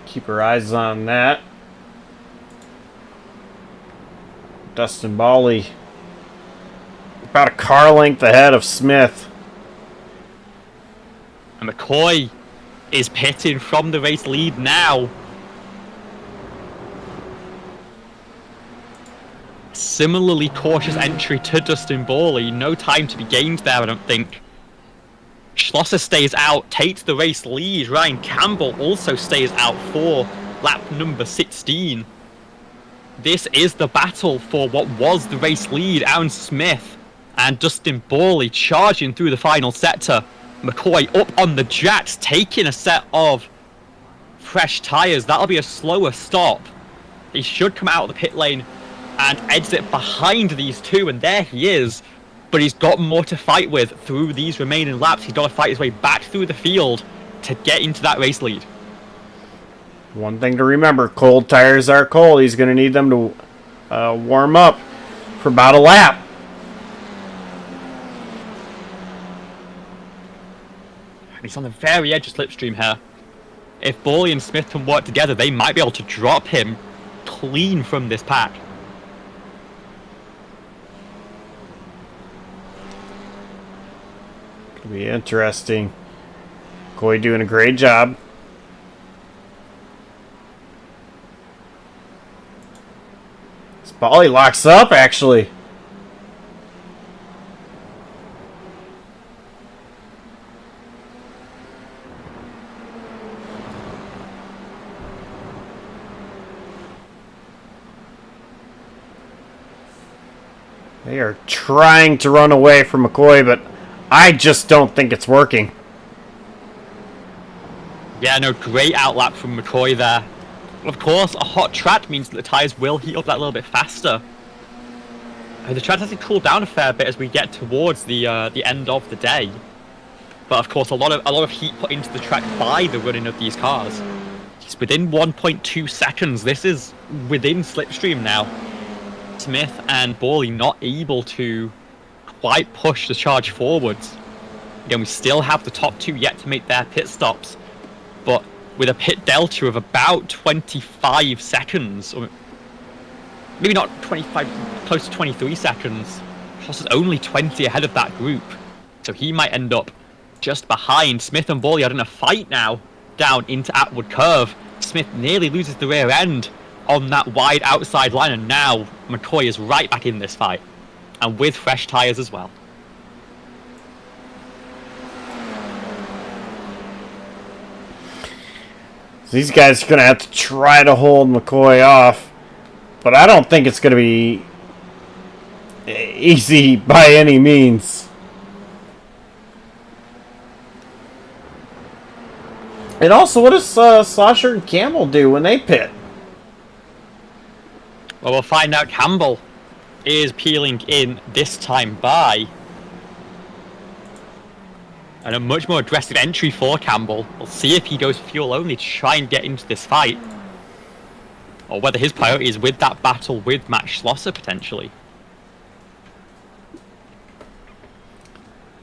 Keep our eyes on that. Dustin Boley about a car length ahead of Smith. And McCoy is pitting from the race lead now. Similarly cautious entry to Dustin Boley. No time to be gained there, I don't think. Schlosser stays out, takes the race lead. Ryan Campbell also stays out for lap number 16. This is the battle for what was the race lead. Aaron Smith and Dustin Boley charging through the final sector. McCoy up on the jacks, taking a set of fresh tyres. That'll be a slower stop. He should come out of the pit lane and exit behind these two, and there he is. But he's got more to fight with through these remaining laps. He's got to fight his way back through the field to get into that race lead. One thing to remember, cold tires are cold. He's going to need them to warm up for about a lap. He's on the very edge of slipstream here. If Bawley and Smith can work together, they might be able to drop him clean from this pack. Could be interesting. Koi doing a great job. Bawley locks up, actually. They are trying to run away from McCoy, but I just don't think it's working. Yeah, no, great outlap from McCoy there. Of course, a hot track means that the tyres will heat up that little bit faster. And the track has to cool down a fair bit as we get towards the end of the day. But of course, a lot of heat put into the track by the running of these cars. It's within 1.2 seconds. This is within slipstream now. Smith and Bawley not able to quite push the charge forwards. Again, we still have the top two yet to make their pit stops, but with a pit delta of about 25 seconds, or maybe not 25, close to 23 seconds, Schloss is only 20 ahead of that group, so he might end up just behind. Smith and Bawley are in a fight now down into Atwood Curve. Smith nearly loses the rear end on that wide outside line, and now McCoy is right back in this fight, and with fresh tyres as well. These guys are going to have to try to hold McCoy off, but I don't think it's going to be easy by any means. And also, what does Slosher and Campbell do when they pit? Well, we'll find out. Campbell is peeling in this time by. And a much more aggressive entry for Campbell. We'll see if he goes fuel only to try and get into this fight. Or whether his priority is with that battle with Matt Schlosser, potentially.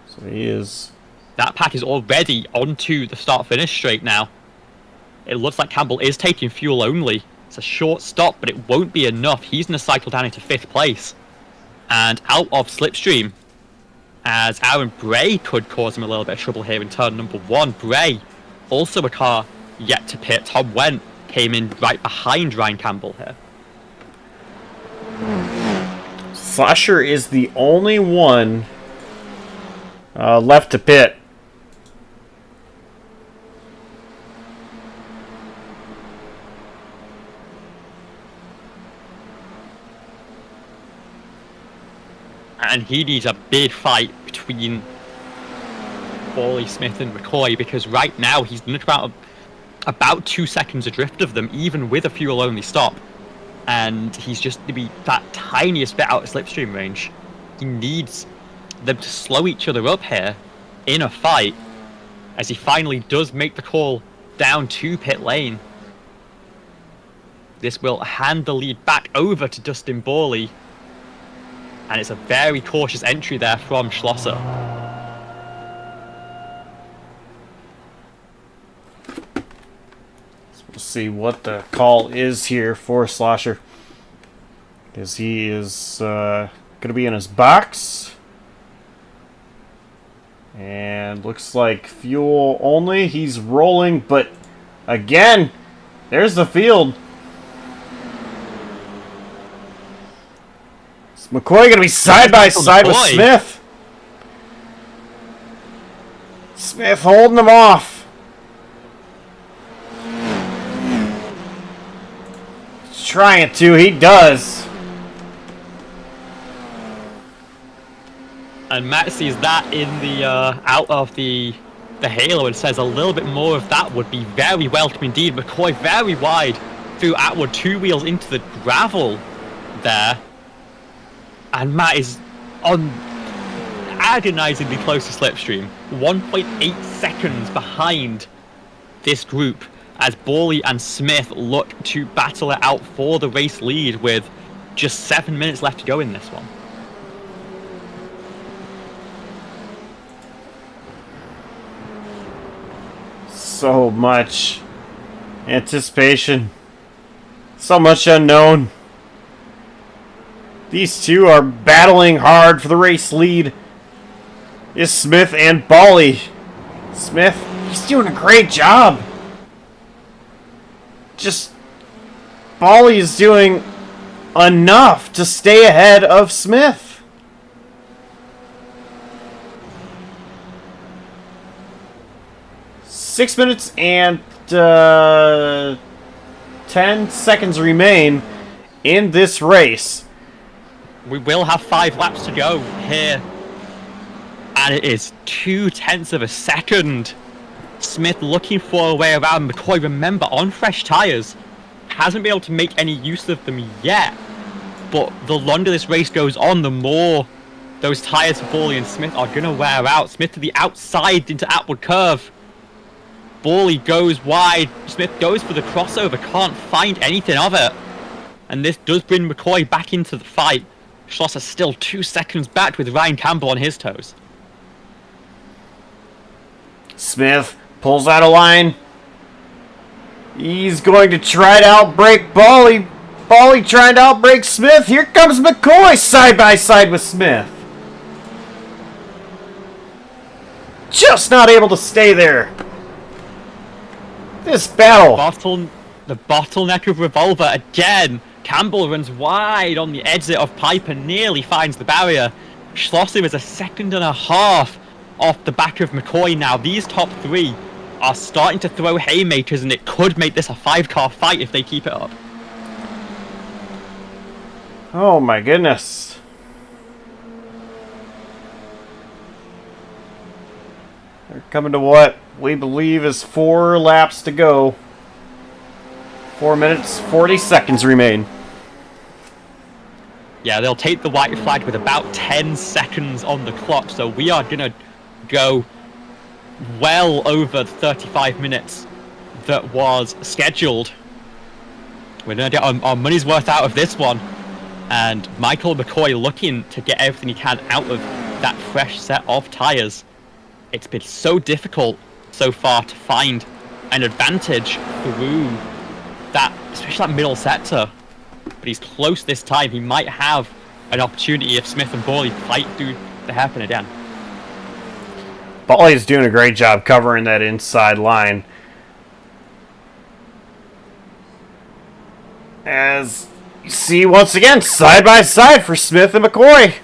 So he is... That pack is already onto the start-finish straight now. It looks like Campbell is taking fuel only. It's a short stop, but it won't be enough. He's going to cycle down into 5th place. And out of slipstream, as Aaron Bray could cause him a little bit of trouble here in turn number 1. Bray, also a car yet to pit. Tom Wendt came in right behind Ryan Campbell here. Slosher is the only one left to pit. And he needs a big fight between Bawley, Smith and McCoy, because right now he's about 2 seconds adrift of them, even with a fuel-only stop. And he's just to be that tiniest bit out of slipstream range. He needs them to slow each other up here in a fight, as he finally does make the call down to pit lane. This will hand the lead back over to Dustin Bawley. And it's a very cautious entry there from Schlosser. We'll see what the call is here for Slosher, because he is going to be in his box. And looks like fuel only. He's rolling, but again, there's the field. McCoy going to be side by side with Smith. Smith holding him off. He's trying to. He does. And Matt sees that in the out of the halo and says a little bit more of that would be very welcome indeed. McCoy very wide through Atwood, 2 wheels into the gravel there. And Matt is on agonizingly close to slipstream, 1.8 seconds behind this group, as Bawley and Smith look to battle it out for the race lead, with Just 7 minutes left to go in this one. So much anticipation. So much unknown. These two are battling hard for the race lead. Is Smith and Bali. Smith, he's doing a great job. Just Bali is doing enough to stay ahead of Smith. Six minutes and 10 seconds remain in this race. We will have 5 laps to go here. And it is 0.2 of a second. Smith looking for a way around McCoy. Remember, on fresh tyres, hasn't been able to make any use of them yet. But the longer this race goes on, the more those tyres for Bawley and Smith are going to wear out. Smith to the outside into Atwood curve. Bawley goes wide. Smith goes for the crossover. Can't find anything of it. And this does bring McCoy back into the fight. Schlosser still 2 seconds back with Ryan Campbell on his toes. Smith pulls out a line. He's going to try to outbrake Bali. Bali trying to outbrake Smith. Here comes McCoy side by side with Smith. Just not able to stay there. This battle. The bottleneck of Revolver again. Campbell runs wide on the exit of Piper, nearly finds the barrier. Schlosser is a 1.5 seconds off the back of McCoy now. These top 3 are starting to throw haymakers, and it could make this a 5-car fight if they keep it up. Oh my goodness. They're coming to what we believe is 4 laps to go. 4 minutes, 40 seconds remain. Yeah, they'll take the white flag with about 10 seconds on the clock, so we are going to go well over the 35 minutes that was scheduled. We're going to get our money's worth out of this one. And Michael McCoy looking to get everything he can out of that fresh set of tyres. It's been so difficult so far to find an advantage through that, especially that middle sector. But he's close this time. He might have an opportunity if Smith and Bawley fight through the hairpin again. Bali's doing a great job covering that inside line. As you see once again, side by side for Smith and McCoy.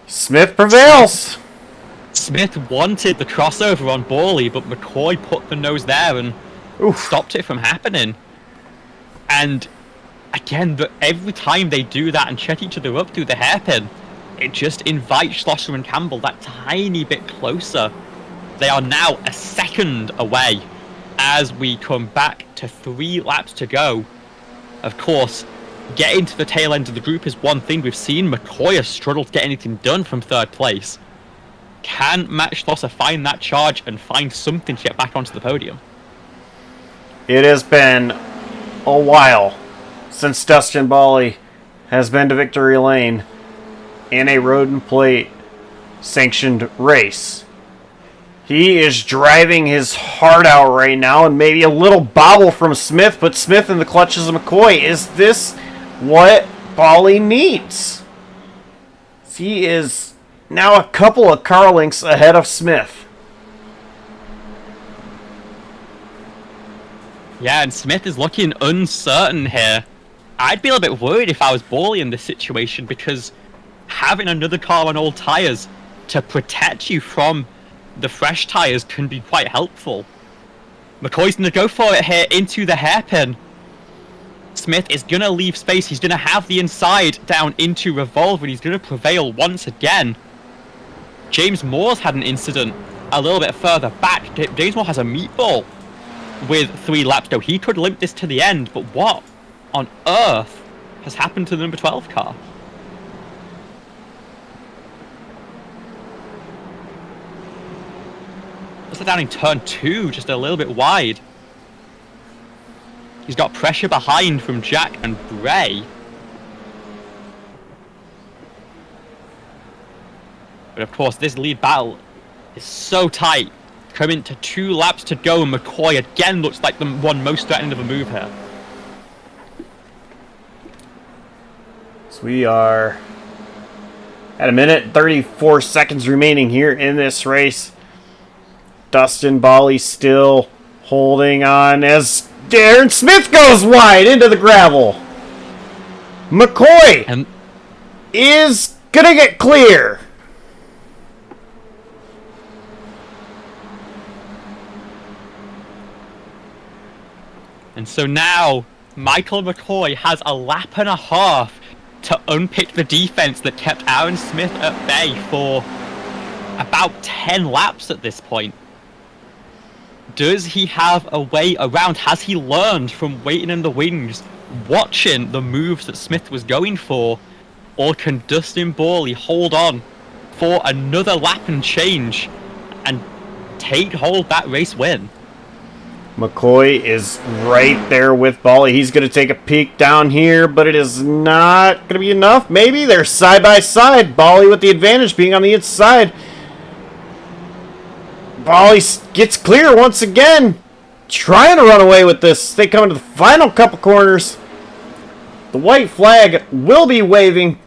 Smith prevails. Smith wanted the crossover on Bawley, but McCoy put the nose there and stopped it from happening. And again, every time they do that and check each other up through the hairpin, it just invites Schlosser and Campbell that tiny bit closer. They are now a second away as we come back to 3 laps to go. Of course, getting to the tail end of the group is one thing. We've seen McCoy has struggled to get anything done from 3rd place. Can Matt Schlosser find that charge and find something to get back onto the podium? It has been a while since Dustin Bali has been to victory lane in a road and plate sanctioned race. He is driving his heart out right now, and maybe a little bobble from Smith, but Smith in the clutches of McCoy. Is this what Bali needs? He is now a couple of car lengths ahead of Smith. Yeah, and Smith is looking uncertain here. I'd be a little bit worried if I was Bawley in this situation, because having another car on old tyres to protect you from the fresh tyres can be quite helpful. McCoy's going to go for it here into the hairpin. Smith is going to leave space. He's going to have the inside down into Revolver, and he's going to prevail once again. James Moore's had an incident a little bit further back. James Moore has a meatball with 3 laps to go. He could limp this to the end, but what on earth has happened to the number 12 car? Just down in turn 2, just a little bit wide. He's got pressure behind from Jack and Bray. But of course, this lead battle is so tight. Coming to 2 laps to go, and McCoy again looks like the one most threatening of a move here. So we are at 1:34 remaining here in this race. Dustin Bolly still holding on as Aaron Smith goes wide into the gravel. McCoy is gonna get clear. And so now, Michael McCoy has a lap and a half to unpick the defense that kept Aaron Smith at bay for about 10 laps at this point. Does he have a way around? Has he learned from waiting in the wings, watching the moves that Smith was going for? Or can Dustin Borley hold on for another lap and change and take hold of that race win? McCoy is right there with Bolly. He's going to take a peek down here, but it is not going to be enough. Maybe they're side by side. Bolly with the advantage being on the inside. Bolly gets clear once again. Trying to run away with this. They come into the final couple corners. The white flag will be waving.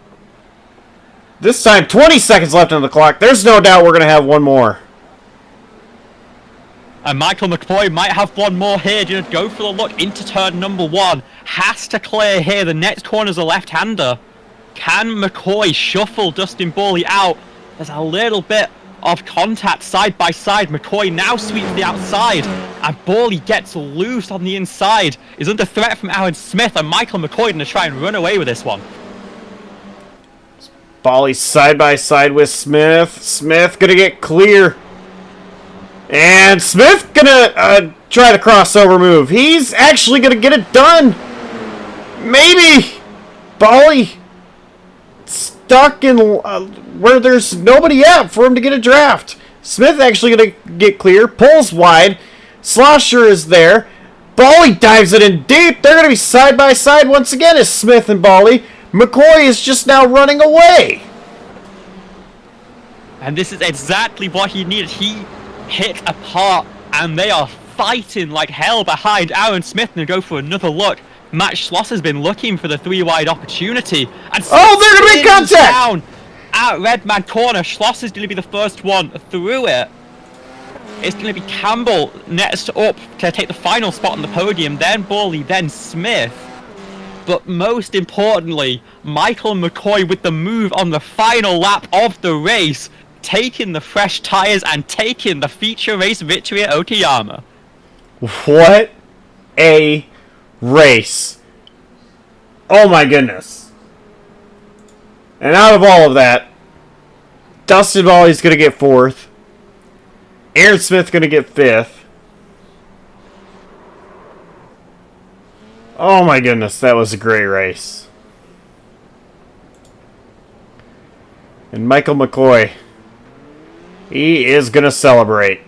This time, 20 seconds left on the clock. There's no doubt we're going to have one more. And Michael McCoy might have one more here. Gonna go for the look into turn number 1. Has to clear here. The next corner's a left-hander. Can McCoy shuffle Dustin Borley out? There's a little bit of contact side by side. McCoy now sweeps the outside. And Borley gets loose on the inside. Is under threat from Aaron Smith. And Michael McCoy gonna try and run away with this one. Bolly side by side with Smith. Smith gonna get clear. And Smith gonna try the crossover move. He's actually gonna get it done. Maybe. Bolly stuck in where there's nobody out for him to get a draft. Smith actually gonna get clear. Pulls wide. Slosher is there. Bolly dives it in deep. They're gonna be side by side once again as Smith and Bolly. McCoy is just now running away. And this is exactly what he needed. He hit apart, and they are fighting like hell behind Aaron Smith and go for another look. Matt Schloss has been looking for the 3-wide opportunity. And they're going to make contact! Down at Redman corner. Schloss is going to be the first one through it. It's going to be Campbell next up to take the final spot on the podium, then Borley, then Smith. But most importantly, Michael McCoy with the move on the final lap of the race, taking the fresh tires and taking the feature race victory at Okayama. What a race. Oh my goodness. And out of all of that, Dustin Bolly's going to get 4th. Aaron Smith going to get 5th. Oh my goodness, that was a great race. And Michael McCoy, he is going to celebrate.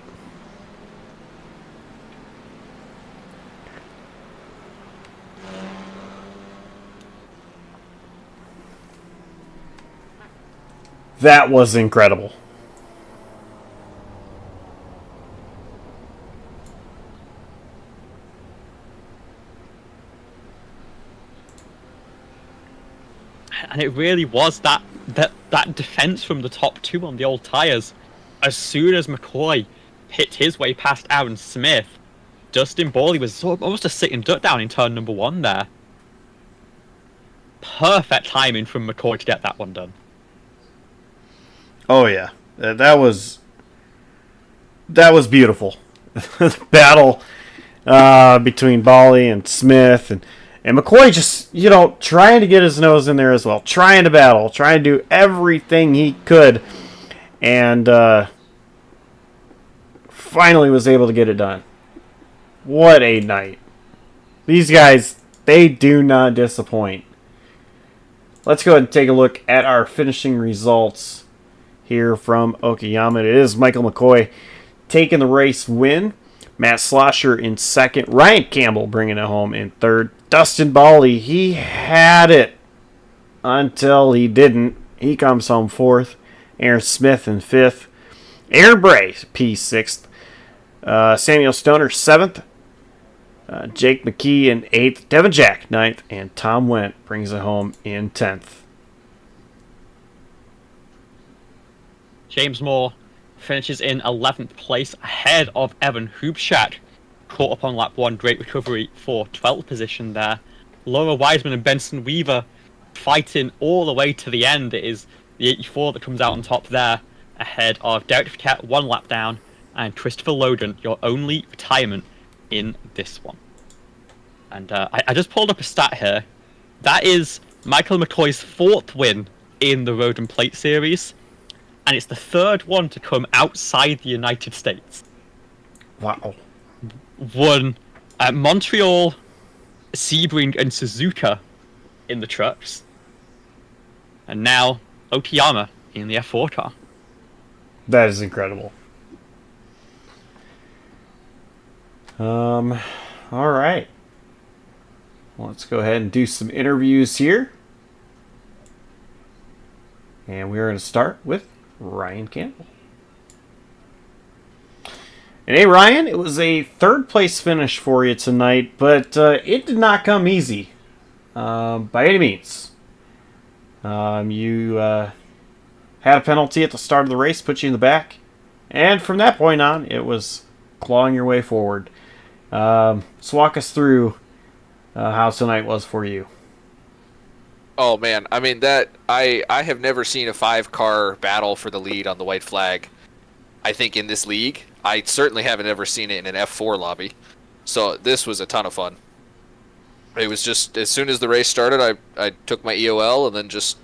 That was incredible. And it really was that defense from the top 2 on the old tires. As soon as McCoy hit his way past Aaron Smith, Dustin Borley was almost a sitting duck down in turn number 1 there. Perfect timing from McCoy to get that one done. Oh yeah, that was beautiful. The battle between Bolly and Smith and McCoy just, trying to get his nose in there as well. Trying to battle. Trying to do everything he could. And finally was able to get it done. What a night. These guys, they do not disappoint. Let's go ahead and take a look at our finishing results here from Okayama. It is Michael McCoy taking the race win. Matt Slosher in 2nd. Ryan Campbell bringing it home in 3rd. Dustin Bolly, he had it until he didn't. He comes home 4th. Aaron Smith in 5th. Aaron Bray, P6th. Samuel Stoner, 7th. Jake McKee in 8th. Devin Jack, 9th. And Tom Wendt brings it home in 10th. James Moore finishes in 11th place ahead of Evan Hubschak. Caught up on lap 1. Great recovery for 12th position there. Laura Wiseman and Benson Weaver fighting all the way to the end. It is the 84 that comes out on top there, ahead of Derek Paquette 1 lap down, and Christopher Loden, your only retirement in this one. And I just pulled up a stat here. That is Michael McCoy's 4th win in the Road and Plate Series, and it's the 3rd one to come outside the United States. Wow. Won at Montreal, Sebring, and Suzuka in the trucks, and now Okayama in the F4 car. That is incredible. All right. Let's go ahead and do some interviews here. And we're going to start with Ryan Campbell. And hey, Ryan, it was a 3rd place finish for you tonight, but it did not come easy by any means. You had a penalty at the start of the race, put you in the back, and from that point on, it was clawing your way forward. So walk us through how tonight was for you. Oh man, I mean that I have never seen a 5-car battle for the lead on the white flag. I think in this league, I certainly haven't ever seen it in an F4 lobby. So this was a ton of fun. It was just as soon as the race started, I took my EOL and then just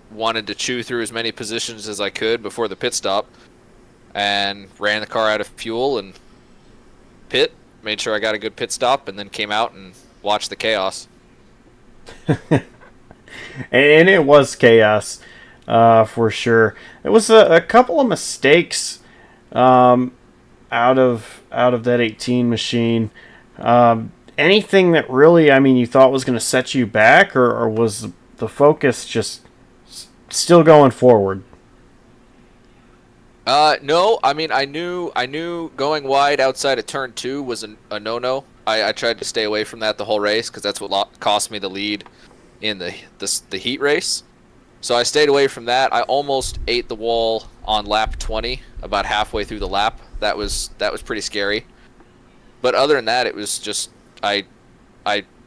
wanted to chew through as many positions as I could before the pit stop, and ran the car out of fuel and pit, made sure I got a good pit stop, and then came out and watched the chaos. And it was chaos, for sure. It was a couple of mistakes out of that 18 machine. Anything that really, I mean, you thought was going to set you back, or was the focus just still going forward? No, I mean I knew going wide outside of turn 2 was a no-no. I tried to stay away from that the whole race because that's what cost me the lead in the heat race. So I stayed away from that. I almost ate the wall on lap 20, about halfway through the lap. That was pretty scary. But other than that, it was just I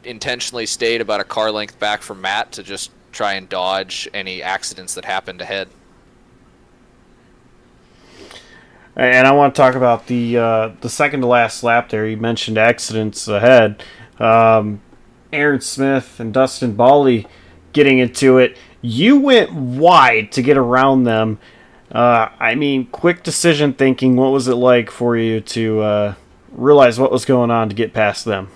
intentionally stayed about a car length back from Matt to just try and dodge any accidents that happened ahead. And I want to talk about the second to last lap there. You mentioned accidents ahead. Aaron Smith and Dustin Bally getting into it. You went wide to get around them. I mean, quick decision thinking. What was it like for you to realize what was going on to get past them?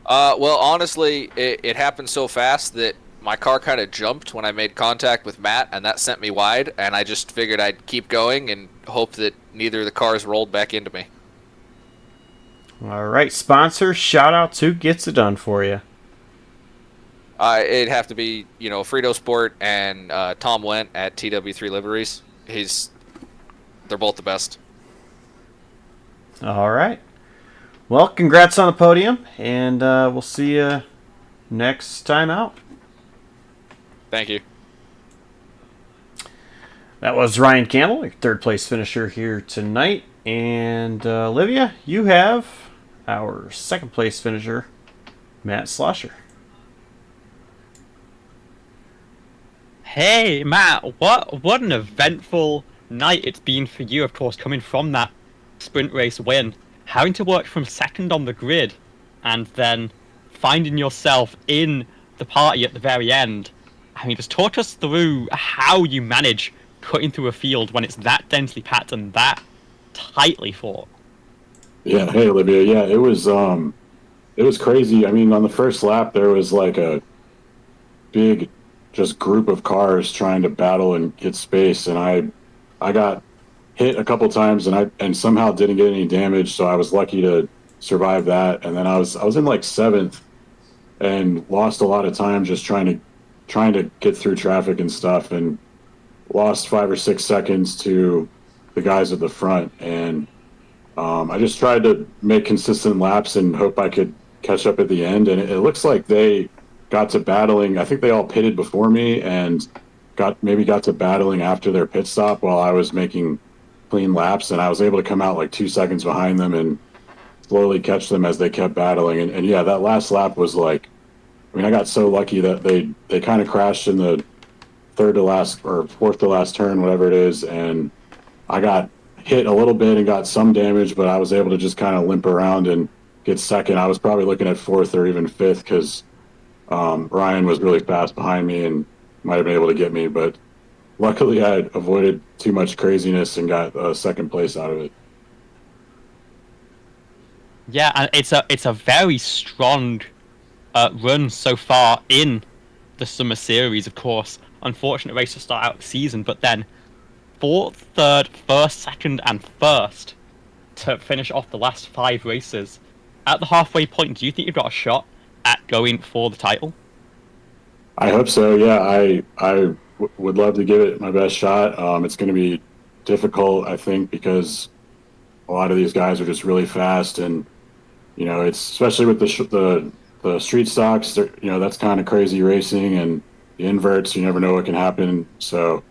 Well, honestly, it happened so fast that my car kind of jumped when I made contact with Matt, and that sent me wide, and I just figured I'd keep going and hope that neither of the cars rolled back into me. All right, sponsor shout-outs. Who gets it done for you? It'd have to be, Frito Sport and Tom Wendt at TW3 Liveries. They're both the best. All right. Well, congrats on the podium, and we'll see you next time out. Thank you. That was Ryan Campbell, your 3rd place finisher here tonight. And Olivia, you have our 2nd place finisher, Matt Slosher. Hey, Matt, what an eventful night it's been for you, of course, coming from that sprint race win, having to work from 2nd on the grid, and then finding yourself in the party at the very end. I mean, just talk us through how you manage cutting through a field when it's that densely packed and that tightly fought. Yeah, hey Olivia. Yeah, it was crazy. I mean, on the first lap there was like a big just group of cars trying to battle and get space, and I got hit a couple times and somehow didn't get any damage, so I was lucky to survive that. And then I was in like 7th and lost a lot of time just trying to get through traffic and stuff, and lost 5 or 6 seconds to the guys at the front, and I just tried to make consistent laps and hope I could catch up at the end. And it looks like they got to battling. I think they all pitted before me and got to battling after their pit stop while I was making clean laps, and I was able to come out like 2 seconds behind them and slowly catch them as they kept battling. And yeah, that last lap was like, I mean, I got so lucky that they kind of crashed in the third to last or fourth to last turn, whatever it is, and I got hit a little bit and got some damage, but I was able to just kind of limp around and get second. I was probably looking at fourth or even fifth because Ryan was really fast behind me and might have been able to get me, but luckily I avoided too much craziness and got second place out of it. Yeah, and it's a very strong run so far in the summer series. Of course, unfortunate race to start out the season, but then fourth, third, first, second, and first to finish off the last 5 races. At the halfway point, do you think you've got a shot at going for the title? I hope so. Yeah, would love to give it my best shot. It's going to be difficult, I think, because a lot of these guys are just really fast, and it's especially with the street stocks. That's kind of crazy racing, and the inverts. You never know what can happen. So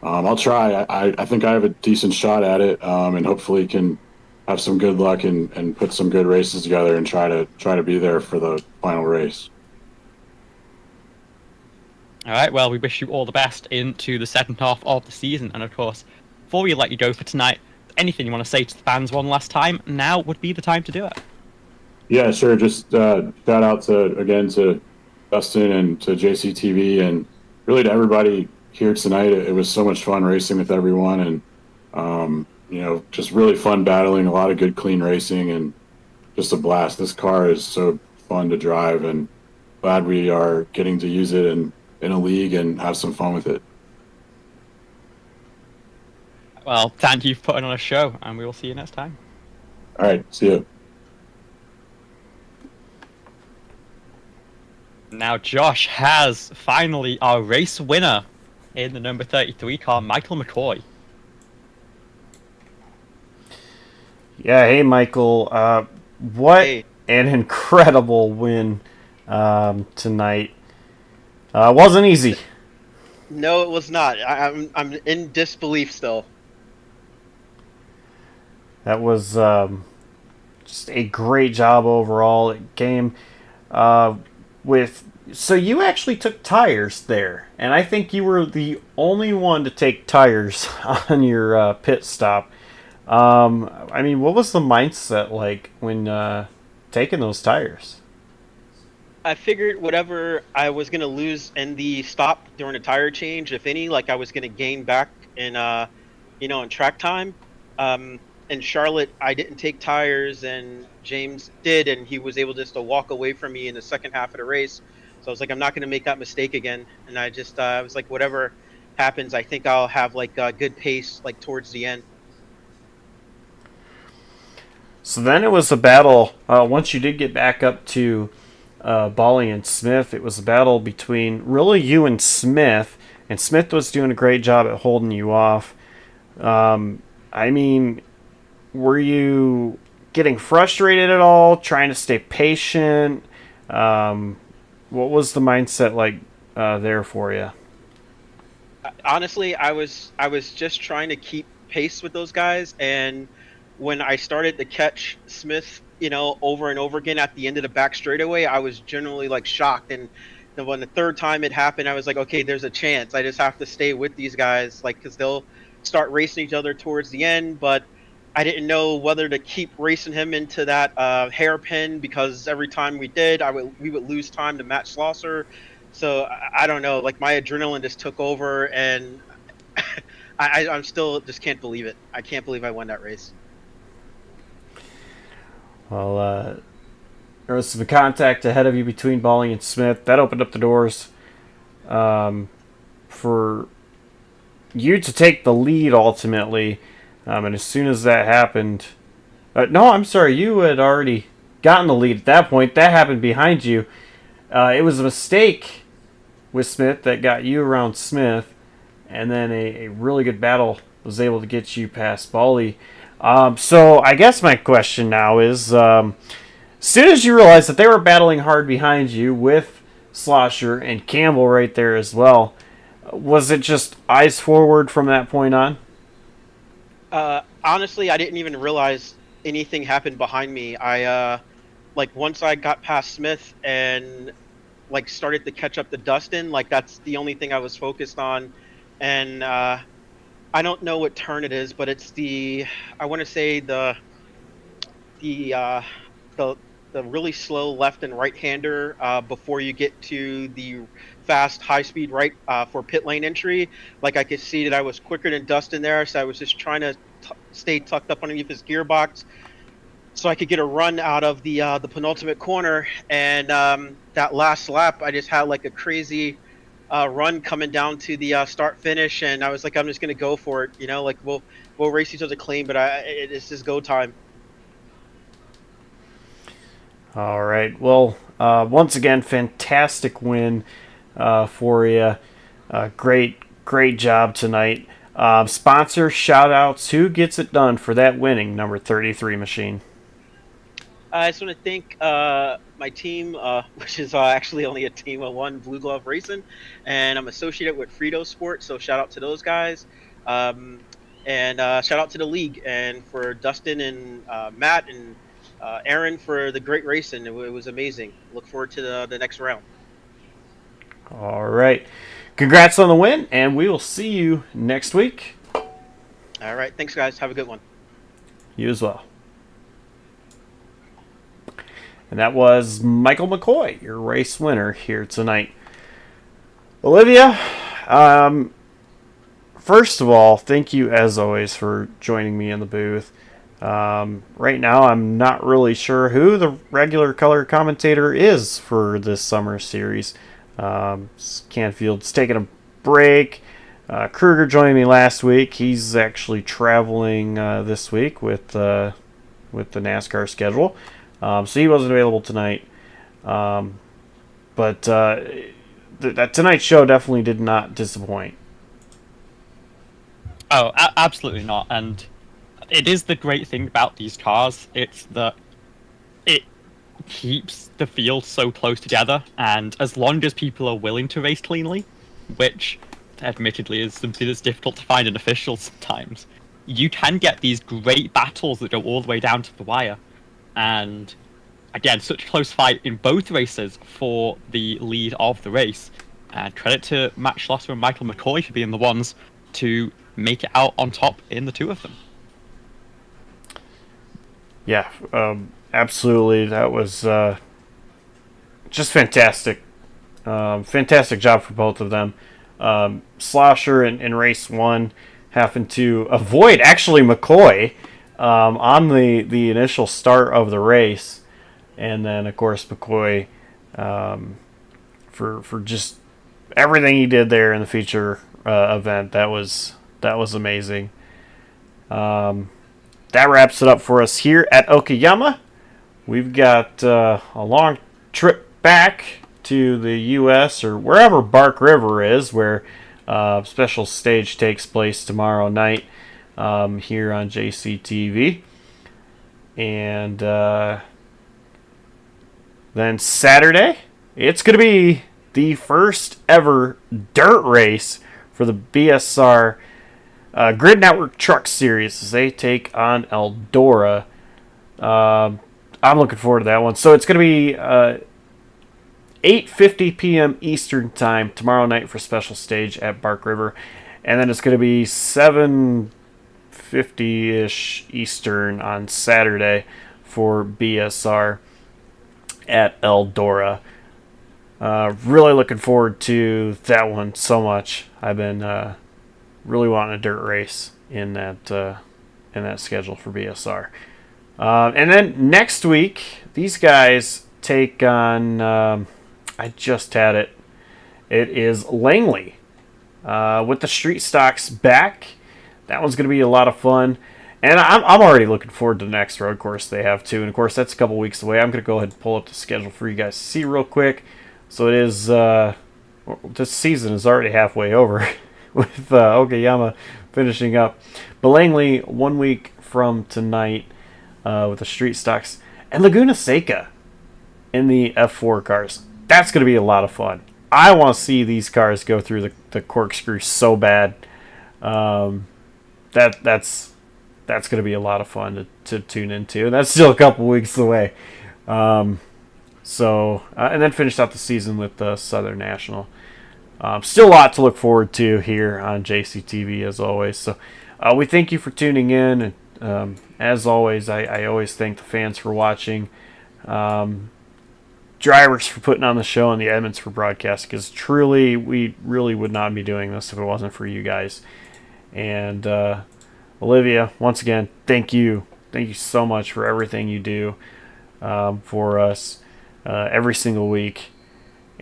I'll try. I think I have a decent shot at it, and hopefully can have some good luck and put some good races together and try to be there for the final race. All right, well, we wish you all the best into the second half of the season. And of course, before we let you go for tonight, anything you want to say to the fans one last time, now would be the time to do it. Yeah, sure. Just shout out to Dustin and to JCTV and really to everybody here tonight. It was so much fun racing with everyone, and just really fun battling, a lot of good clean racing, and just a blast. This car is so fun to drive, and glad we are getting to use it in a league and have some fun with it. Well, thank you for putting on a show, and we will see you next time. All right, see you. Now Josh has finally our race winner in the number 33 car, Michael McCoy. Yeah, hey Michael. What an incredible win tonight. Wasn't easy. No, it was not. I'm in disbelief still. That was just a great job overall. Game so you actually took tires there, and I think you were the only one to take tires on your pit stop. I mean, what was the mindset like when taking those tires? I figured whatever I was gonna lose in the stop during a tire change, if any, like I was gonna gain back in in track time. In Charlotte, I didn't take tires, and James did, and he was able just to walk away from me in the second half of the race. So I was like, I'm not gonna make that mistake again. And I just I was like, whatever happens, I think I'll have like a good pace like towards the end. So then it was a battle. Once you did get back up to Bali and Smith, it was a battle between really you and Smith was doing a great job at holding you off. I mean, were you getting frustrated at all, trying to stay patient? What was the mindset like there for you? Honestly, I was just trying to keep pace with those guys, and when I started to catch Smith, over and over again at the end of the back straightaway, I was generally like shocked. And then when the third time it happened, I was like, okay, there's a chance. I just have to stay with these guys, like, because they'll start racing each other towards the end. But I didn't know whether to keep racing him into that hairpin, because every time we did, we would lose time to Matt Schlosser. So I don't know, like my adrenaline just took over, and I'm still just can't believe it. I can't believe I won that race. Well, there was some contact ahead of you between Bali and Smith. That opened up the doors for you to take the lead ultimately. And as soon as that happened... no, I'm sorry. You had already gotten the lead at that point. That happened behind you. It was a mistake with Smith that got you around Smith. and then a really good battle was able to get you past Bali. So I guess my question now is, as soon as you realized that they were battling hard behind you with Slosher and Campbell right there as well, was it just eyes forward from that point on? Honestly, I didn't even realize anything happened behind me. Like once I got past Smith and like started to catch up to Dustin, like that's the only thing I was focused on. And I don't know what turn it is, but it's I want to say the uh, the the really slow left and right hander before you get to the fast high speed right for pit lane entry. Like I could see that I was quicker than Dustin there, so I was just trying to stay tucked up underneath his gearbox so I could get a run out of the penultimate corner. And that last lap, I just had like a crazy run coming down to the start finish, and I was like, I'm just gonna go for it, like we'll race each other clean, but it's just go time. All right. Well, once again, fantastic win for you. Great job tonight. Sponsor shout outs. Who gets it done for that winning number 33 machine? I just want to thank my team, which is actually only a team of one, Blue Glove Racing, and I'm associated with Frito Sport, so shout out to those guys. And shout out to the league, and for Dustin and Matt and Aaron for the great racing. It was amazing. Look forward to the next round. All right. Congrats on the win, and we will see you next week. All right. Thanks, guys. Have a good one. You as well. And that was Michael McCoy, your race winner here tonight. Olivia, first of all, thank you as always for joining me in the booth. Right now, I'm not really sure who the regular color commentator is for this summer series. Canfield's taking a break. Kruger joined me last week. He's actually traveling this week with the NASCAR schedule, so he wasn't available tonight. But that tonight's show definitely did not disappoint. Oh, absolutely not. And it is the great thing about these cars. It's that it keeps the field so close together, and as long as people are willing to race cleanly, which admittedly is something that's difficult to find in officials sometimes, you can get these great battles that go all the way down to the wire. And again, such a close fight in both races for the lead of the race. And credit to Matt Schlosser and Michael McCoy for being the ones to make it out on top in the two of them. Yeah, absolutely. That was just fantastic. Fantastic job for both of them. Slosher in race one having to avoid actually McCoy on the initial start of the race, and then of course McCoy for just everything he did there in the feature event. That was amazing. That wraps it up for us here at Okayama. We've got a long trip back to the U.S. or wherever Bark River is, where special stage takes place tomorrow night here on JCTV. And then Saturday, it's going to be the first ever dirt race for the BSR Grid Network Truck Series as they take on Eldora. I'm looking forward to that one. So it's going to be 8:50 p.m. Eastern Time tomorrow night for special stage at Bark River. And then it's going to be 7:50-ish Eastern on Saturday for BSR at Eldora. Really looking forward to that one so much. I've been really wanting a dirt race in that schedule for BSR. And then next week, these guys take on, I just had it. It is Langley with the street stocks back. That one's going to be a lot of fun. And I'm already looking forward to the next road course they have, too. And, of course, that's a couple weeks away. I'm going to go ahead and pull up the schedule for you guys to see real quick. So it is, this season is already halfway over. with Okayama finishing up. But Langley, 1 week from tonight with the street stocks. And Laguna Seca in the F4 cars. That's going to be a lot of fun. I want to see these cars go through the corkscrew so bad. That's going to be a lot of fun to tune into. That's still a couple weeks away. And then finished out the season with the Southern National. Still a lot to look forward to here on JCTV as always. So we thank you for tuning in. And as always, I always thank the fans for watching. Drivers for putting on the show, and the Edmonds for broadcast, because truly we really would not be doing this if it wasn't for you guys. And Olivia, once again, thank you so much for everything you do for us every single week.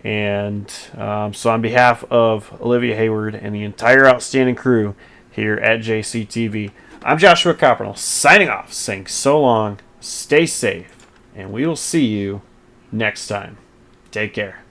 And so on behalf of Olivia Hayward and the entire outstanding crew here at JCTV, I'm Joshua Coppernoll signing off, saying so long, stay safe, and we will see you next time. Take care.